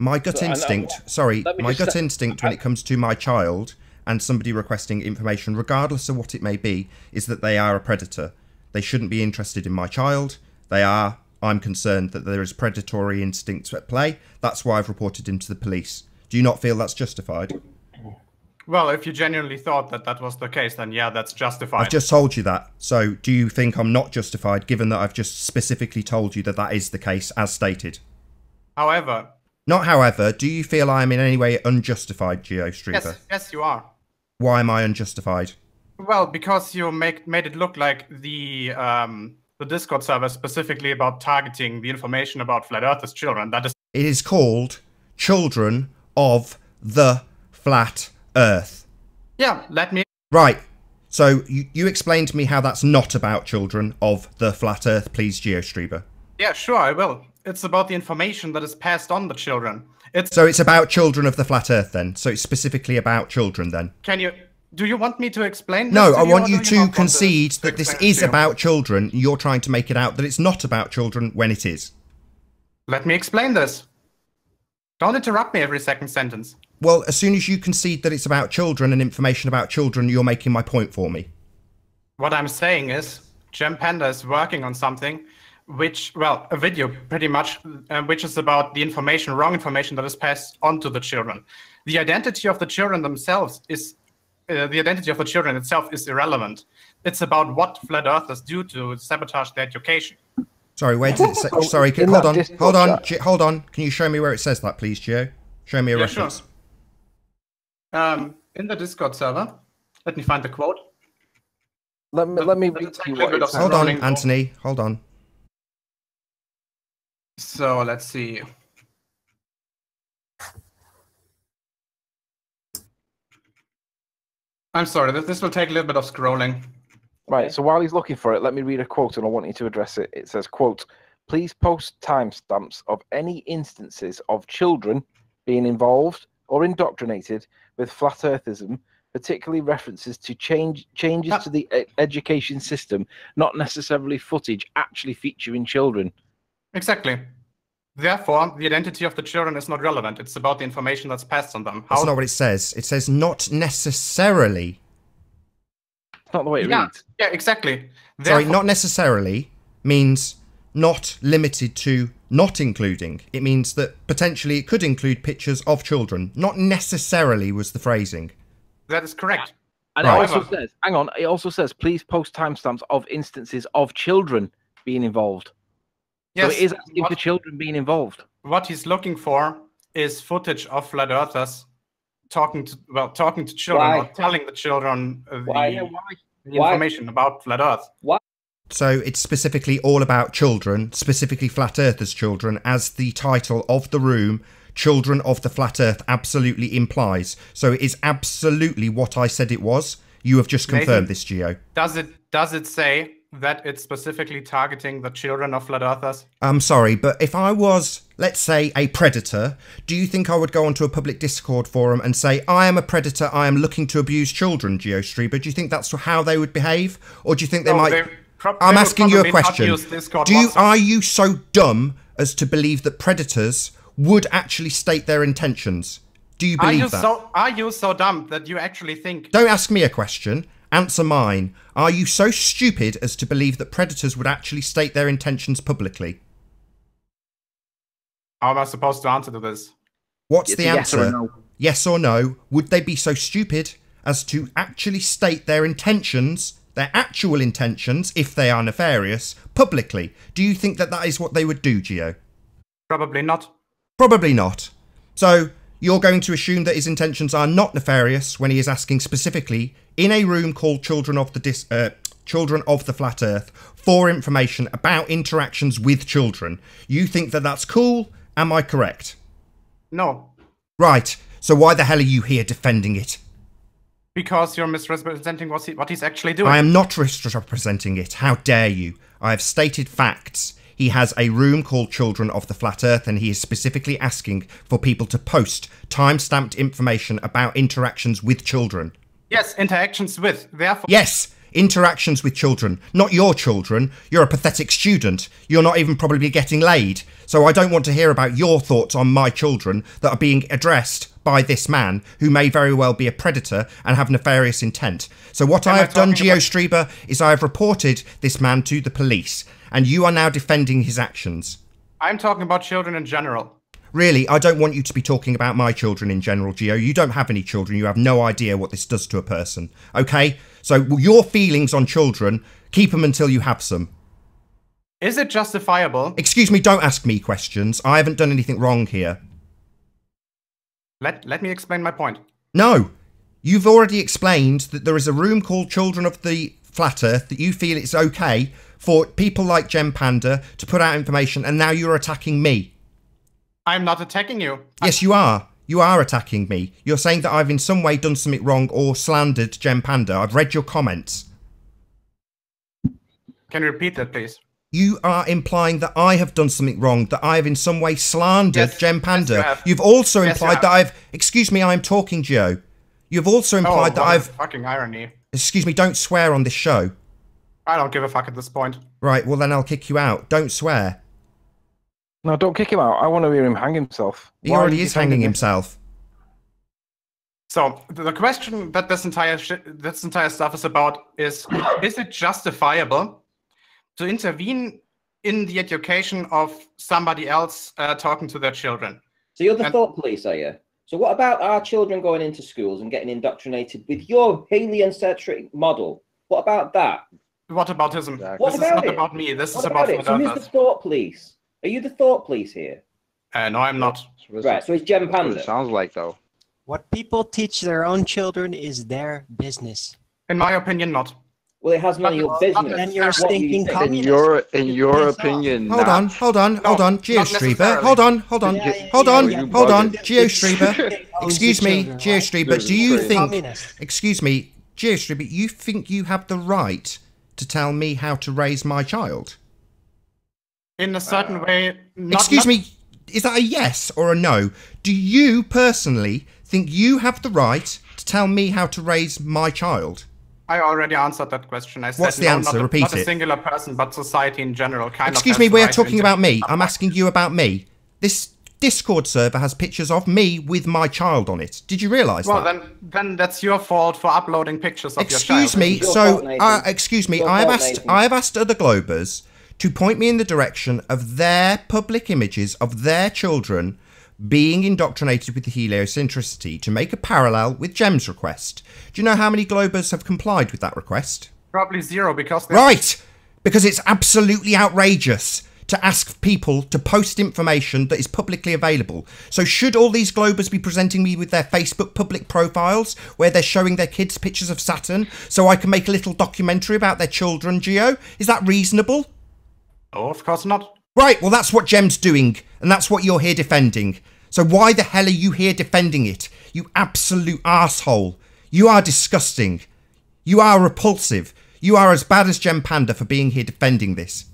My gut So, instinct, let me my just gut say- instinct when it comes to my child and somebody requesting information, regardless of what it may be, is that they are a predator. They shouldn't be interested in my child. They are. I'm concerned that there is predatory instincts at play. That's why I've reported him to the police. Do you not feel that's justified? Well, if you genuinely thought that that was the case, then yeah, that's justified. I've just told you that. So do you think I'm not justified, given that I've just specifically told you that that is the case, as stated? However... Not however, do you feel I am in any way unjustified, Geo Strieber? Yes, you are. Why am I unjustified? Well, because you made it look like the Discord server specifically about targeting the information about Flat Earthers' children. That is... It is called Children of the Flat Earth. Yeah, let me... Right. So you explain to me how that's not about children of the Flat Earth, please, Geo Strieber. Yeah, sure, I will. It's about the information that is passed on the children. So it's about children of the Flat Earth then? So it's specifically about children then? Do you want me to explain this No, to I want or you do to not concede to that this explain it is to you? about children. You're trying to make it out that it's not about children when it is. Let me explain this. Don't interrupt me every second sentence. Well, as soon as you concede that it's about children and information about children, you're making my point for me. What I'm saying is, Gem Panda is working on something which, well, a video pretty much, which is about the information, wrong information that is passed on to the children. The identity of the children themselves is, the identity of the children itself is irrelevant. It's about what Flat Earthers do to sabotage their education. Sorry, where did it say? Sorry, hold on. Can you show me where it says that, please, Gio? Show me a reference. Sure. In the Discord server, let me find the quote. Let me read to you what it says. Hold on, Anthony. Hold on. So let's see. I'm sorry, this will take a little bit of scrolling. Right, so while he's looking for it, let me read a quote and I want you to address it. It says, quote, please post timestamps of any instances of children being involved or indoctrinated with flat earthism, particularly references to changes to the education system, not necessarily footage actually featuring children. Exactly. Therefore, the identity of the children is not relevant. It's about the information that's passed on them. That's not what it says. It says not necessarily. It's not the way it reads. Yeah, exactly. Sorry, not necessarily means not limited to not including. It means that potentially it could include pictures of children. Not necessarily was the phrasing. That is correct. And it also says, hang on, it also says, please post timestamps of instances of children being involved. Yes, so it is asking for children being involved. What he's looking for is footage of Flat Earthers talking to children, or telling the children the information about Flat Earth. So it's specifically all about children, specifically Flat Earthers' children, as the title of the room, Children of the Flat Earth, absolutely implies. So it is absolutely what I said it was. You have just confirmed this, Gio. Does it say that it's specifically targeting the children of Flat Earthers? I'm sorry, but if I was, let's say, a predator, do you think I would go onto a public Discord forum and say, I am a predator, I am looking to abuse children, Geo Strieber? Do you think that's how they would behave? Or do you think they might... I'm asking you a question. Are you so dumb as to believe that predators would actually state their intentions? Do you believe that? Are you so dumb that you actually think... Don't ask me a question. Answer mine. Are you so stupid as to believe that predators would actually state their intentions publicly? How am I supposed to answer to this? What's the answer? Yes or no? Yes or no? Would they be so stupid as to actually state their intentions, their actual intentions, if they are nefarious, publicly? Do you think that that is what they would do, Gio? Probably not. Probably not. So you're going to assume that his intentions are not nefarious when he is asking specifically in a room called Children of the Flat Earth for information about interactions with children. You think that that's cool? Am I correct? No. Right. So why the hell are you here defending it? Because you're misrepresenting what he's actually doing. I am not misrepresenting it. How dare you? I have stated facts. He has a room called Children of the Flat Earth, and he is specifically asking for people to post time-stamped information about interactions with children. Yes, interactions with. Therefore. Yes, interactions with children. Not your children. You're a pathetic student. You're not even probably getting laid. So I don't want to hear about your thoughts on my children that are being addressed by this man who may very well be a predator and have nefarious intent. So what I have done, GeoStreber, is I have reported this man to the police, and you are now defending his actions. I'm talking about children in general. Really, I don't want you to be talking about my children in general, Geo. You don't have any children. You have no idea what this does to a person. Okay? So your feelings on children, keep them until you have some. Is it justifiable? Excuse me, don't ask me questions. I haven't done anything wrong here. Let me explain my point. No. You've already explained that there is a room called Children of the Flat Earth that you feel it's okay for people like Gem Panda to put out information, and now you're attacking me. I'm not attacking you. Yes, you are. You are attacking me. You're saying that I've in some way done something wrong or slandered Gem Panda. I've read your comments. Can you repeat that, please? You are implying that I have done something wrong, that I have in some way slandered Gem Panda. Yes, You've also Yes, implied that I've... Excuse me, I'm talking, Geo. You've also implied that I've... Fucking irony. Excuse me, don't swear on this show. I don't give a fuck at this point. Right, well then I'll kick you out. Don't swear. No, don't kick him out. I want to hear him hang himself. He already is hanging himself. So the question that this entire stuff is about is it justifiable to intervene in the education of somebody else talking to their children? So you're the thought police, are you? So what about our children going into schools and getting indoctrinated with your heliocentric model? What about that? What aboutism? What This about is not it? about me. This What is about it? So who's the thought police? Are you the thought police here? No, I'm not. Right, so it's Gem That's what Panda. it sounds like, though. What people teach their own children is their business. In my opinion, not. Well, it has none of your business. Then you're What do you stinking think? communist. In your opinion, Hold on, hold on, hold on, GeoStreber. necessarily. Hold on, Hold on, GeoStreber. Excuse me, Children, right? GeoStreber. Do you think? Communist. Excuse me, GeoStreber. You think you have the right to tell me how to raise my child? In a certain way. Excuse me. Is that a yes or a no? Do you personally think you have the right to tell me how to raise my child? I already answered that question. I said What's the answer? Not Repeat a it. singular person, but society in general. Excuse me, we are talking about me. I'm asking you about me. This Discord server has pictures of me with my child on it. Did you realise that? Well, then that's your fault for uploading pictures of your child. Excuse me. So, excuse me. I have asked other Globers to point me in the direction of their public images of their children being indoctrinated with the heliocentricity to make a parallel with Gem's request. Do you know how many Globers have complied with that request? Probably zero, because Right! Because it's absolutely outrageous to ask people to post information that is publicly available. So should all these Globers be presenting me with their Facebook public profiles where they're showing their kids pictures of Saturn so I can make a little documentary about their children, Geo? Is that reasonable? Oh, of course not. Right, well that's what Gem's doing, and that's what you're here defending. So why the hell are you here defending it? You absolute arsehole. You are disgusting. You are repulsive. You are as bad as Gem Panda for being here defending this.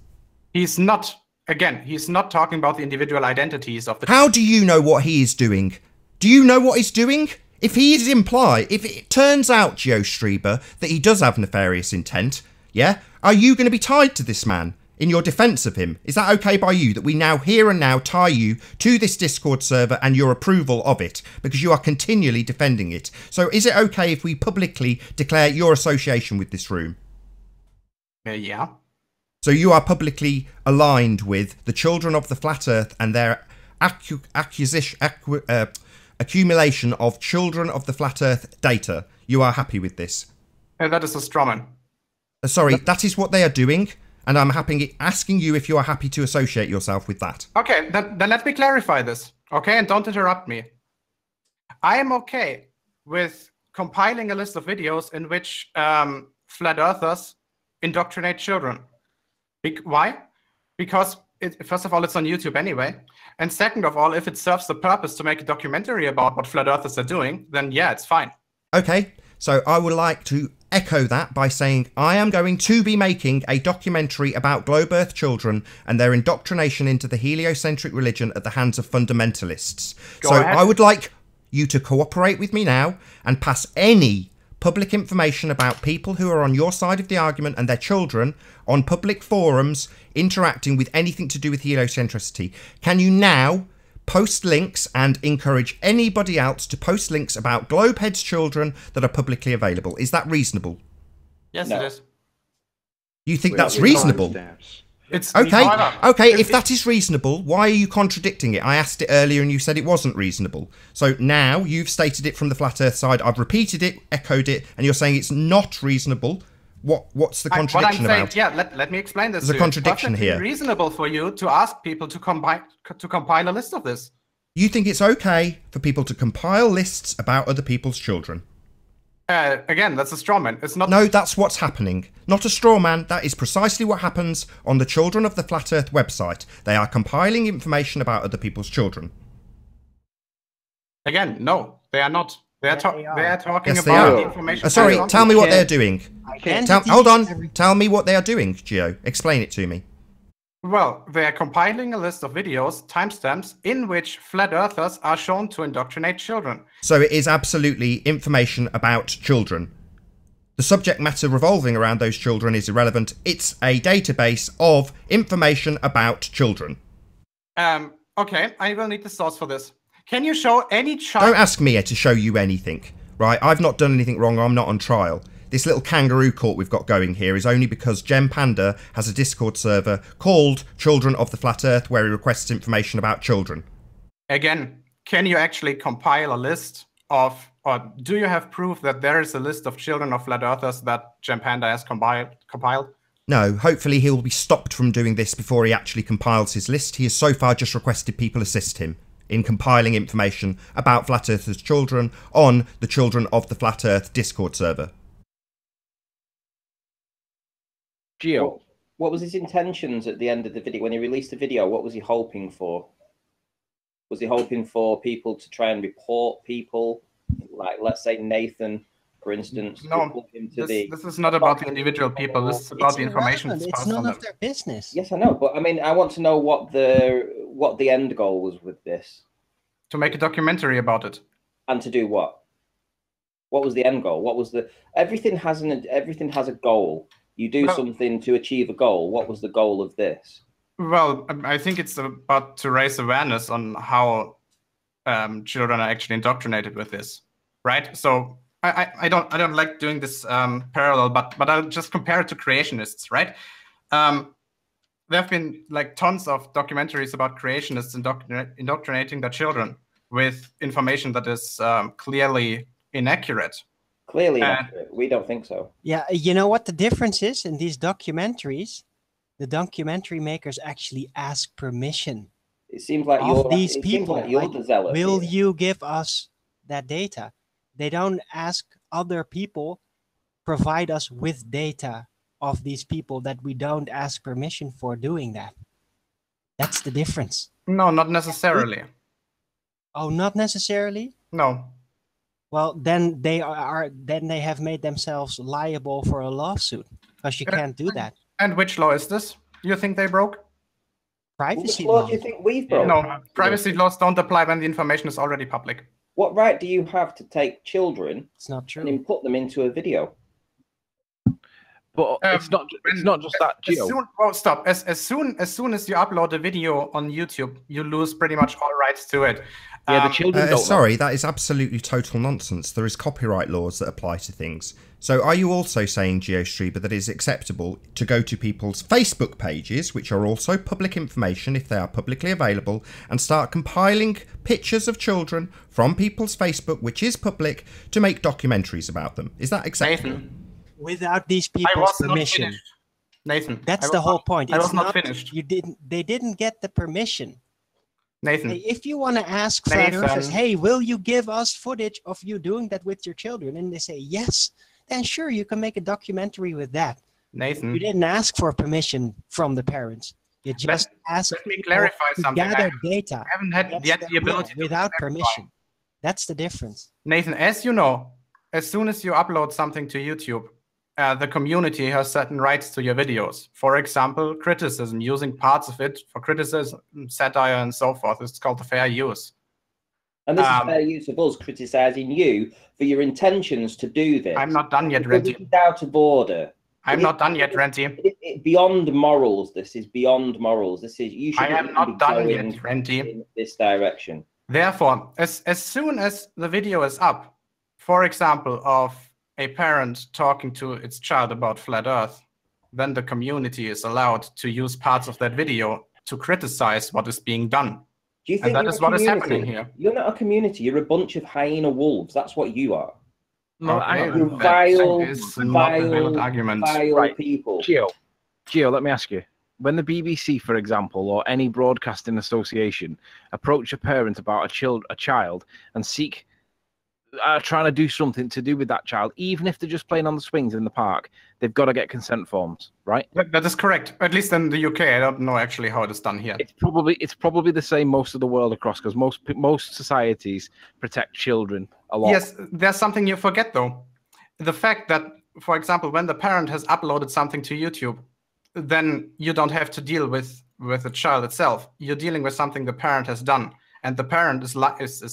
He's not, again, he's not talking about the individual identities of the... How do you know what he is doing? Do you know what he's doing? If it turns out, GeoStreber, that he does have nefarious intent, yeah, are you going to be tied to this man in your defence of him? Is that okay by you, that we now here and now tie you to this Discord server and your approval of it, because you are continually defending it? So is it okay if we publicly declare your association with this room? Yeah. So you are publicly aligned with the Children of the Flat Earth and their accumulation of Children of the Flat Earth data. You are happy with this? That is a strawman. Sorry, that is what they are doing, and I'm asking you if you are happy to associate yourself with that. Okay, then let me clarify this, okay? And don't interrupt me. I am okay with compiling a list of videos in which flat earthers indoctrinate children. Why? Because, first of all, it's on YouTube anyway. And second of all, if it serves the purpose to make a documentary about what flat earthers are doing, then yeah, it's fine. Okay, So I would like to echo that by saying I am going to be making a documentary about globe earth children and their indoctrination into the heliocentric religion at the hands of fundamentalists. Go ahead. I would like you to cooperate with me now and pass any public information about people who are on your side of the argument and their children on public forums interacting with anything to do with heliocentricity. Can you now post links and encourage anybody else to post links about Globehead's children that are publicly available? Is that reasonable? Yes, No. it is. You think that's reasonable? It's Okay, okay, If if that is reasonable, why are you contradicting it? I asked it earlier and you said it wasn't reasonable. So now you've stated it from the flat earth side, I've repeated it, echoed it, and you're saying it's not reasonable. What's the contradiction what I'm about? saying, yeah, let me explain this. There's a to you. contradiction Perfectly here. Reasonable for you to ask people to compile a list of this. You think it's okay for people to compile lists about other people's children? Again, that's a straw man. It's not. No, that's what's happening. Not a straw man. That is precisely what happens on the Children of the Flat Earth website. They are compiling information about other people's children. Again, no, they are not. They are talking Yes, they about are. the information. Sorry, tell me what they're doing. Identity Hold on. every- Tell me what they are doing, Gio. Explain it to me. Well, they are compiling a list of videos, timestamps, in which flat earthers are shown to indoctrinate children. So it is absolutely information about children. The subject matter revolving around those children is irrelevant. It's a database of information about children. Okay, I will need the source for this. Can you show any child? Don't ask me to show you anything, right? I've not done anything wrong. I'm not on trial. This little kangaroo court we've got going here is only because Gem Panda has a Discord server called Children of the Flat Earth where he requests information about children. Again, can you actually compile a list of, or do you have proof that there is a list of children of flat earthers that Gem Panda has compiled? No, hopefully he'll be stopped from doing this before he actually compiles his list. He has so far just requested people assist him in compiling information about Flat Earthers' children on the Children of the Flat Earth Discord server. Gio. What was his intentions at the end of the video? When he released the video, what was he hoping for? Was he hoping for people to try and report people? Like, let's say Nathan, for instance. No, into this is not about the individual people. This is about the information that's It's passed on none them. of their business. Yes, I know, but I mean, I want to know what the end goal was with this, To make a documentary about it. and to do what? What was the end goal? What was the everything has a goal. You do Well- something to achieve a goal. What was the goal of this? Well, I think it's about to raise awareness on how children are actually indoctrinated with this, right? So I don't like doing this parallel, but I'll just compare it to creationists, right? There have been like tons of documentaries about creationists indoctrinating their children with information that is clearly inaccurate. Clearly, inaccurate. We don't think so. Yeah, you know what the difference is in these documentaries? The documentary makers actually ask permission It seems like of these it seems people. like you're Like, the zealot. will here. you give us that data? They don't ask other people, provide us with data of these people that we don't ask permission for doing that. That's the difference. No, not necessarily. Oh, not necessarily? No. Well, then they have made themselves liable for a lawsuit because you can't do that. And which law is this? You think they broke? Which Privacy law law. do you think we've broken? No, privacy laws don't apply when the information is already public. What right do you have to take children It's not and true. then put them into a video? But it's not just that, Gio. Stop. As soon as you upload a video on YouTube, you lose pretty much all rights to it. Yeah, the children don't know. Sorry, that is absolutely total nonsense. There is copyright laws that apply to things. So are you also saying, GeoStreamer, that it's acceptable to go to people's Facebook pages, which are also public information if they are publicly available, and start compiling pictures of children from people's Facebook, which is public, to make documentaries about them? Is that acceptable? Nathan, Without these I people's was not permission. finished. Nathan, That's I the was whole not- point. I was It's not finished. They didn't get the permission. Nathan, Hey, if you want to ask flat Nathan. earthers, hey, will you give us footage of you doing that with your children? And they say yes, then sure, you can make a documentary with that. Nathan, You didn't ask for permission from the parents. You just asked let me people clarify to something. gather data. I haven't had That's yet the- the ability to without clarify. permission. That's the difference. Nathan, as you know, as soon as you upload something to YouTube, the community has certain rights to your videos. For example, criticism, using parts of it for criticism, satire, and so forth. It's called the fair use. And this is fair use of us criticising you for your intentions to do this. I'm not done yet, Renty. It's out of order. I'm not done yet, Renty. Beyond morals. This is beyond morals. This is you should. I am not done yet, Renty. In this direction. Therefore, as soon as the video is up, for example, of a parent talking to its child about flat Earth, then the community is allowed to use parts of that video to criticize what is being done. Do you think that is what is happening here? You're not a community. You're a bunch of hyena wolves. That's what you are. No, you're vile argument. Vile people. Gio, let me ask you. When the BBC, for example, or any broadcasting association approach a parent about a child and seek trying to do something to do with that child, even if they're just playing on the swings in the park, they've got to get consent forms, right? That is correct. At least in the UK, I don't know actually how it is done here. It's probably the same most of the world across, because most societies protect children a lot. Yes, there's something you forget though. The fact that, for example, when the parent has uploaded something to YouTube, then you don't have to deal with the child itself. You're dealing with something the parent has done. And the parent is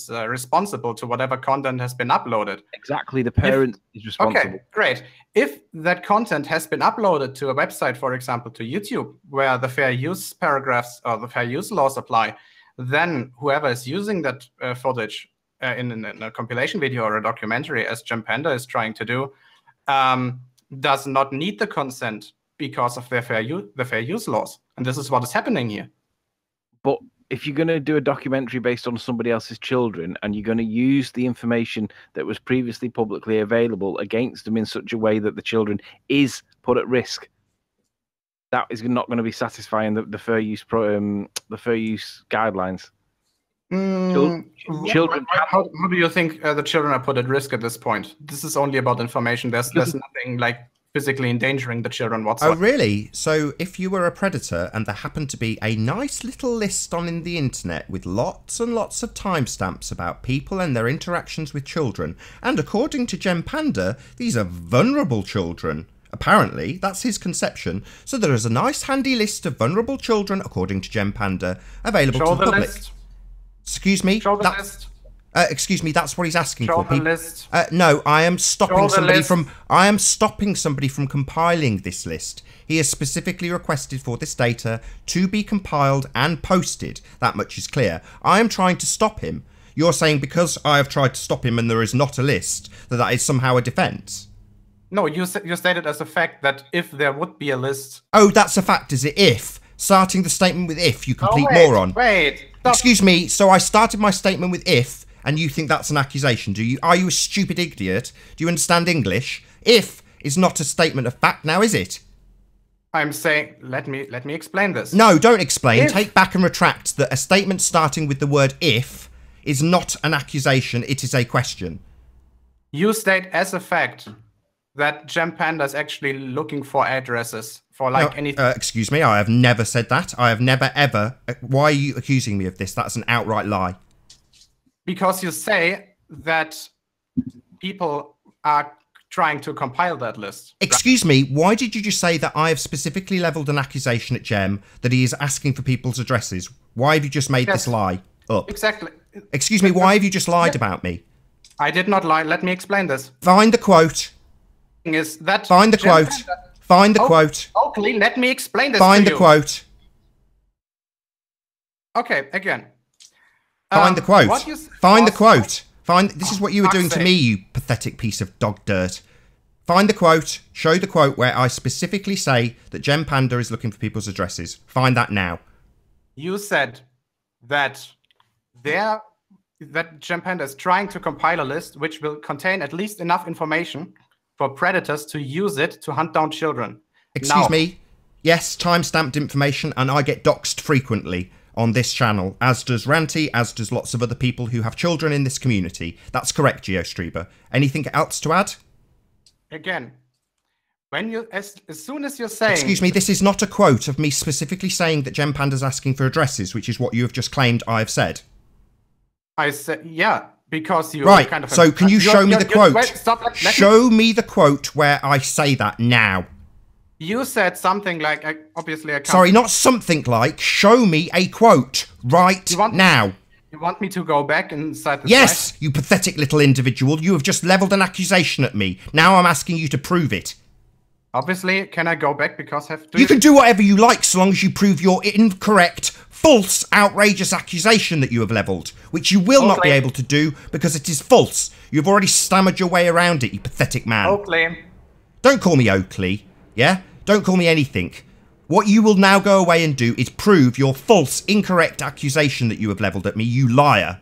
responsible to whatever content has been uploaded. Exactly, the parent is responsible. Okay, great. If that content has been uploaded to a website, for example, to YouTube, where the fair use paragraphs or the fair use laws apply, then whoever is using that footage in a compilation video or a documentary, as Jim Panda is trying to do, does not need the consent because of the fair use laws. And this is what is happening here. But if you're going to do a documentary based on somebody else's children and you're going to use the information that was previously publicly available against them in such a way that the children is put at risk, that is not going to be satisfying the fair use guidelines. Children. How do you think the children are put at risk at this point? This is only about information. There's nothing like physically endangering the children whatsoever. Oh, really? So if you were a predator and there happened to be a nice little list on the internet with lots and lots of timestamps about people and their interactions with children, and according to Gem Panda, these are vulnerable children. Apparently, that's his conception. So there is a nice handy list of vulnerable children, according to Gem Panda, available to the public. List. Excuse me? Show the list. Excuse me, that's what he's asking Show for. the list. No, I am stopping somebody list. from. I am stopping somebody from compiling this list. He has specifically requested for this data to be compiled and posted. That much is clear. I am trying to stop him. You're saying because I have tried to stop him and there is not a list, that is somehow a defence. No, you stated as a fact that if there would be a list. Oh, that's a fact, is it? If. Starting the statement with if, you complete moron. Wait. Stop. Excuse me, so I started my statement with if, and you think that's an accusation, do you? Are you a stupid idiot? Do you understand English? If is not a statement of fact now, is it? I'm saying, let me explain this. No, don't explain. If. Take back and retract that a statement starting with the word if is not an accusation, it is a question. You state as a fact that Gem Panda is actually looking for addresses for anything. Excuse me, I have never said that. I have never ever. Why are you accusing me of this? That's an outright lie. Because you say that people are trying to compile that list. Excuse me, why did you just say that I have specifically levelled an accusation at Gem that he is asking for people's addresses? Why have you just made this lie up? Exactly. Excuse me, why have you just lied about me? I did not lie. Let me explain this. Find the quote. Is that Find the quote. Find the quote. Oakley, let me explain this Find to the you. quote. Okay, again. Find the quote. Find the quote. This is what you were doing to sake. me, you pathetic piece of dog dirt. Find the quote. Show the quote where I specifically say that Gem Panda is looking for people's addresses. Find that now. You said that Gem Panda is trying to compile a list which will contain at least enough information for predators to use it to hunt down children. Excuse me. Yes, time-stamped information, and I get doxed frequently on this channel, as does Ranty, as does lots of other people who have children in this community. That's correct, GeoStreber. Anything else to add? Again, when you as soon as you're saying... Excuse me, this is not a quote of me specifically saying that Gem Panda's asking for addresses, which is what you have just claimed I've said. I said, yeah, because you Right, kind of... so can you show me the quote? Wait, stop, let me- Show me the quote where I say that now. You said something like, obviously I can't... Sorry, not something like. Show me a quote right now. You want me to go back inside the Yes, site? you pathetic little individual. You have just levelled an accusation at me. Now I'm asking you to prove it. Obviously, can I go back because You can do whatever you like so long as you prove your incorrect, false, outrageous accusation that you have levelled, which you will not be able to do because it is false. You've already stammered your way around it, you pathetic man. Oakley. Don't call me Oakley, yeah? Don't call me anything. What you will now go away and do is prove your false, incorrect accusation that you have levelled at me, you liar.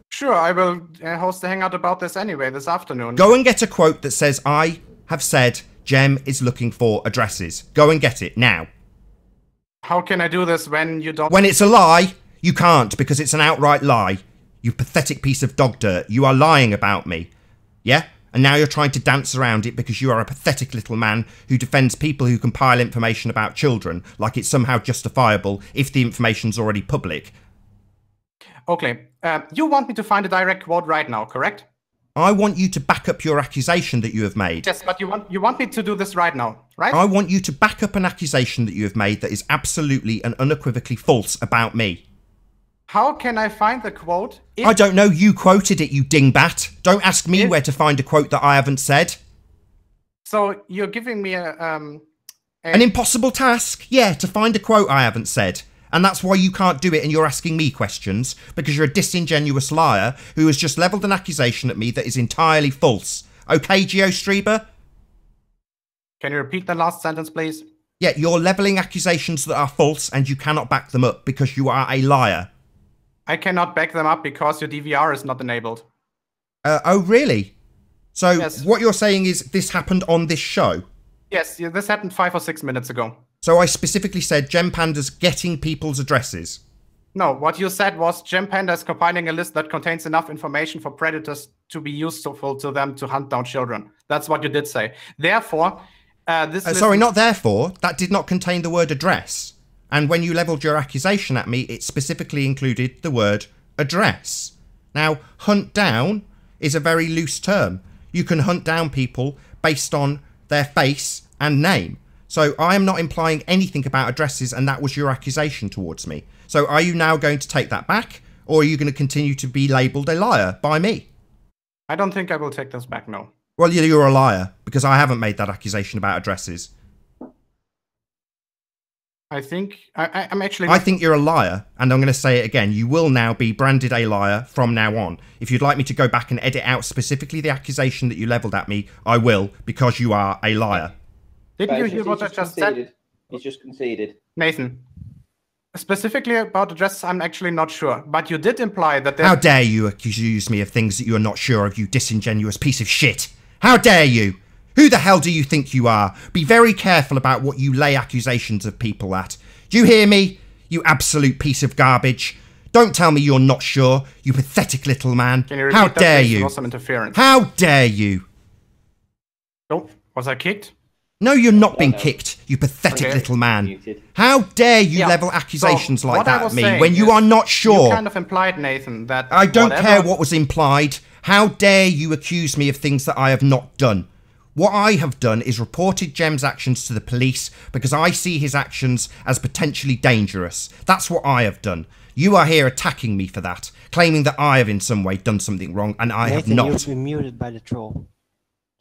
Sure, I will host a hangout about this anyway this afternoon. Go and get a quote that says I have said Jem is looking for addresses. Go and get it now. How can I do this when you don't... When it's a lie, you can't because it's an outright lie. You pathetic piece of dog dirt. You are lying about me. Yeah? And now you're trying to dance around it because you are a pathetic little man who defends people who compile information about children like it's somehow justifiable if the information's already public. Okay, you want me to find a direct quote right now, correct? I want you to back up your accusation that you have made. Yes, but you want me to do this right now, right? I want you to back up an accusation that you have made that is absolutely and unequivocally false about me. How can I find the quote? I don't know, you quoted it, you dingbat. Don't ask me where to find a quote that I haven't said. So you're giving me an impossible task? Yeah, to find a quote I haven't said. And that's why you can't do it and you're asking me questions, because you're a disingenuous liar who has just levelled an accusation at me that is entirely false. Okay, GeoStreber? Can you repeat the last sentence, please? Yeah, you're levelling accusations that are false and you cannot back them up because you are a liar. I cannot back them up because your DVR is not enabled. Oh, really? So yes. What you're saying is this happened on this show? Yes, this happened 5 or 6 minutes ago. So I specifically said Gem Panda's getting people's addresses. No, what you said was Gem Panda is compiling a list that contains enough information for predators to be useful to them to hunt down children. That's what you did say. Therefore, sorry, not therefore. That did not contain the word address. And when you levelled your accusation at me, it specifically included the word address. Now, hunt down is a very loose term. You can hunt down people based on their face and name. So I am not implying anything about addresses, and that was your accusation towards me. So are you now going to take that back, or are you going to continue to be labelled a liar by me? I don't think I will take this back, no. Well, you're a liar, because I haven't made that accusation about addresses. I think I'm actually... I think you're a liar, and I'm going to say it again. You will now be branded a liar from now on. If you'd like me to go back and edit out specifically the accusation that you levelled at me, I will, because you are a liar. Didn't you hear what I just said? He's just conceded. Nathan, specifically about addresses, I'm actually not sure. But you did imply that... How dare you accuse me of things that you are not sure of, you disingenuous piece of shit? How dare you? Who the hell do you think you are? Be very careful about what you lay accusations of people at. Do you hear me? You absolute piece of garbage. Don't tell me you're not sure, you pathetic little man. Can you How dare you? Some interference. How dare you? Oh, was I kicked? No, you're not being kicked, you pathetic little man. Muted. How dare you level accusations like that at me when you are not sure? You kind of implied, Nathan, that... I don't care what was implied. How dare you accuse me of things that I have not done? What I have done is reported Jem's actions to the police because I see his actions as potentially dangerous. That's what I have done. You are here attacking me for that, claiming that I have in some way done something wrong, and I have not. You've been muted by the troll.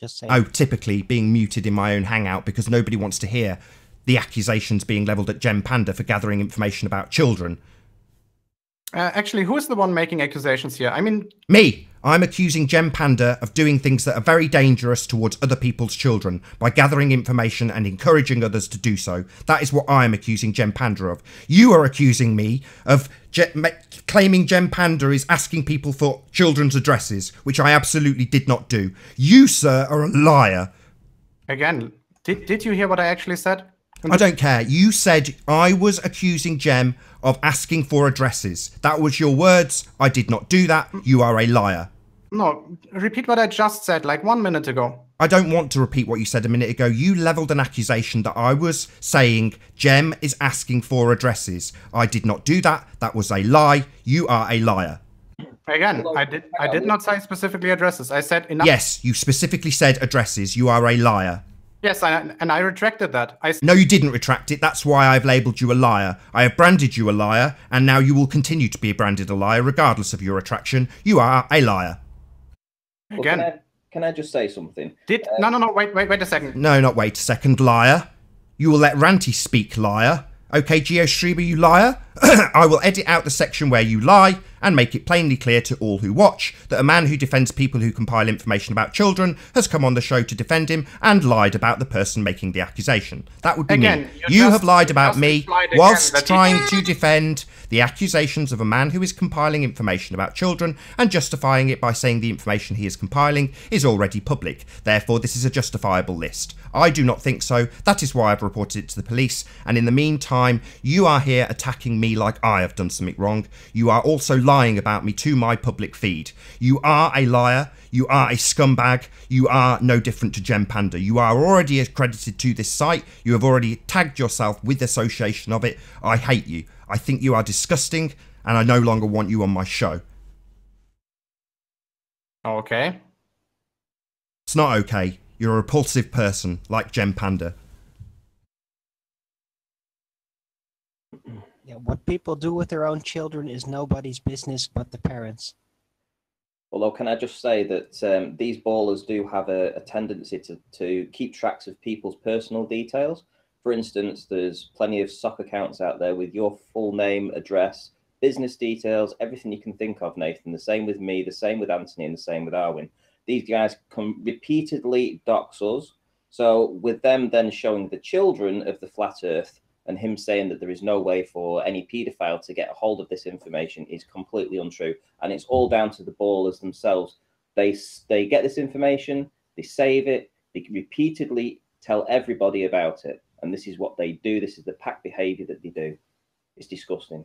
Just saying. Oh, typically being muted in my own hangout because nobody wants to hear the accusations being levelled at Gem Panda for gathering information about children. Actually, who is the one making accusations here? I mean... Me! I'm accusing Gem Panda of doing things that are very dangerous towards other people's children by gathering information and encouraging others to do so. That is what I am accusing Gem Panda of. You are accusing me of claiming Gem Panda is asking people for children's addresses, which I absolutely did not do. You, sir, are a liar. Again, did you hear what I actually said? I don't care. You said I was accusing Gem of asking for addresses. That was your words. I did not do that. You are a liar. No, repeat what I just said, like 1 minute ago. I don't want to repeat what you said a minute ago. You levelled an accusation that I was saying Gem is asking for addresses. I did not do that. That was a lie. You are a liar. Again, I did not say specifically addresses. I said enough. Yes, you specifically said addresses. You are a liar. Yes, and I retracted that. No, you didn't retract it. That's why I've labelled you a liar. I have branded you a liar, and now you will continue to be branded a liar regardless of your retraction. You are a liar. Well, Again. can I just say something? No, wait a second. No, not wait a second, liar. You will let Ranty speak, liar. Okay, GeoStreamer, you liar. I will edit out the section where you lie and make it plainly clear to all who watch that a man who defends people who compile information about children has come on the show to defend him and lied about the person making the accusation. That would be me. You have lied about me whilst trying to defend the accusations of a man who is compiling information about children and justifying it by saying the information he is compiling is already public. Therefore, this is a justifiable list. I do not think so. That is why I've reported it to the police. And in the meantime, you are here attacking me like I have done something wrong. You are also lying about me to my public feed. You are a liar. You are a scumbag. You are no different to Gem Panda. You are already accredited to this site. You have already tagged yourself with the association of it. I hate you. I think you are disgusting, and I no longer want you on my show. Okay. It's not okay. You're a repulsive person, like Gem Panda. Yeah, what people do with their own children is nobody's business but the parents. Although, can I just say that these ballers do have a tendency to keep tracks of people's personal details. For instance, there's plenty of sock accounts out there with your full name, address, business details, everything you can think of, Nathan. The same with me, the same with Anthony, and the same with Arwin. These guys can repeatedly dox us. So with them then showing the children of the flat earth and him saying that there is no way for any paedophile to get a hold of this information is completely untrue. And it's all down to the ballers themselves. They get this information, they save it, they repeatedly tell everybody about it. And this is what they do. This is the pack behavior that they do. It's disgusting.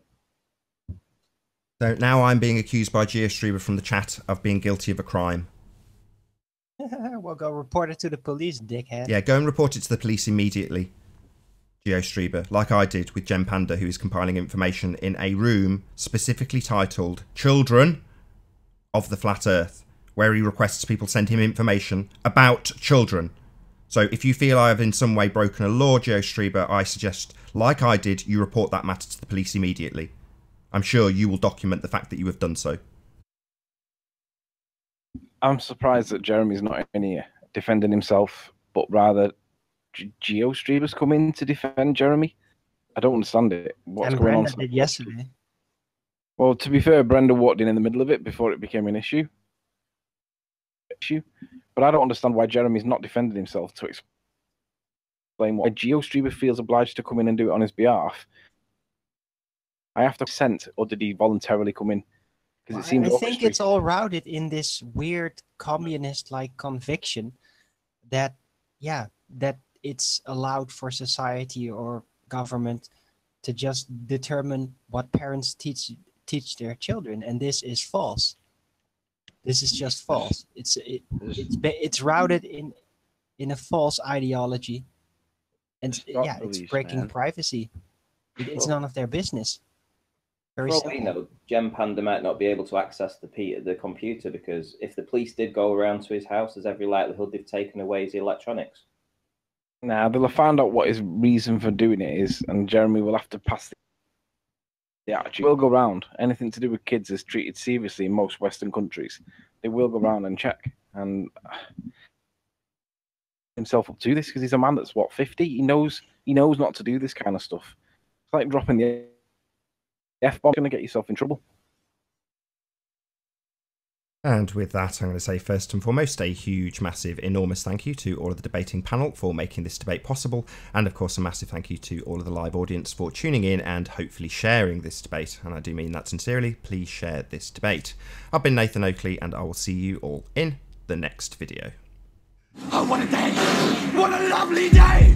So now I'm being accused by GeoStreamer from the chat of being guilty of a crime. Well, go report it to the police, dickhead. Yeah, go and report it to the police immediately, GeoStreamer, like I did with Gem Panda, who is compiling information in a room specifically titled Children of the Flat Earth, where he requests people send him information about children. So if you feel I have in some way broken a law, GeoStreamer, I suggest, like I did, you report that matter to the police immediately. I'm sure you will document the fact that you have done so. I'm surprised that Jeremy's not in here defending himself, but rather GeoStreamer's come in to defend Jeremy. I don't understand it. What's going on? Brenda did yesterday. Well, to be fair, Brenda walked in the middle of it before it became an issue. But I don't understand why Jeremy's not defending himself to explain why GeoStreamer feels obliged to come in and do it on his behalf. I have to consent, or did he voluntarily come in? Because it seems I think it's all routed in this weird communist-like conviction that, yeah, that it's allowed for society or government to just determine what parents teach their children, and this is false. This is just false. It's routed in a false ideology, and yeah, it's breaking privacy. It's none of their business. Very simple. You know, Gem Panda might not be able to access the computer because if the police did go around to his house, there's every likelihood they've taken away his electronics. Now they'll have found out what his reason for doing it is, and Jeremy will have to pass the attitude. Will go round. Anything to do with kids is treated seriously in most Western countries. They will go round and check and himself up to this because he's a man that's what 50. He knows not to do this kind of stuff. It's like dropping the F-bomb. Going to get yourself in trouble. And with that, I'm going to say first and foremost a huge, massive, enormous thank you to all of the debating panel for making this debate possible, and of course a massive thank you to all of the live audience for tuning in and hopefully sharing this debate, and I do mean that sincerely. Please share this debate. I've been Nathan Oakley, and I will see you all in the next video. Oh, what a day! What a lovely day!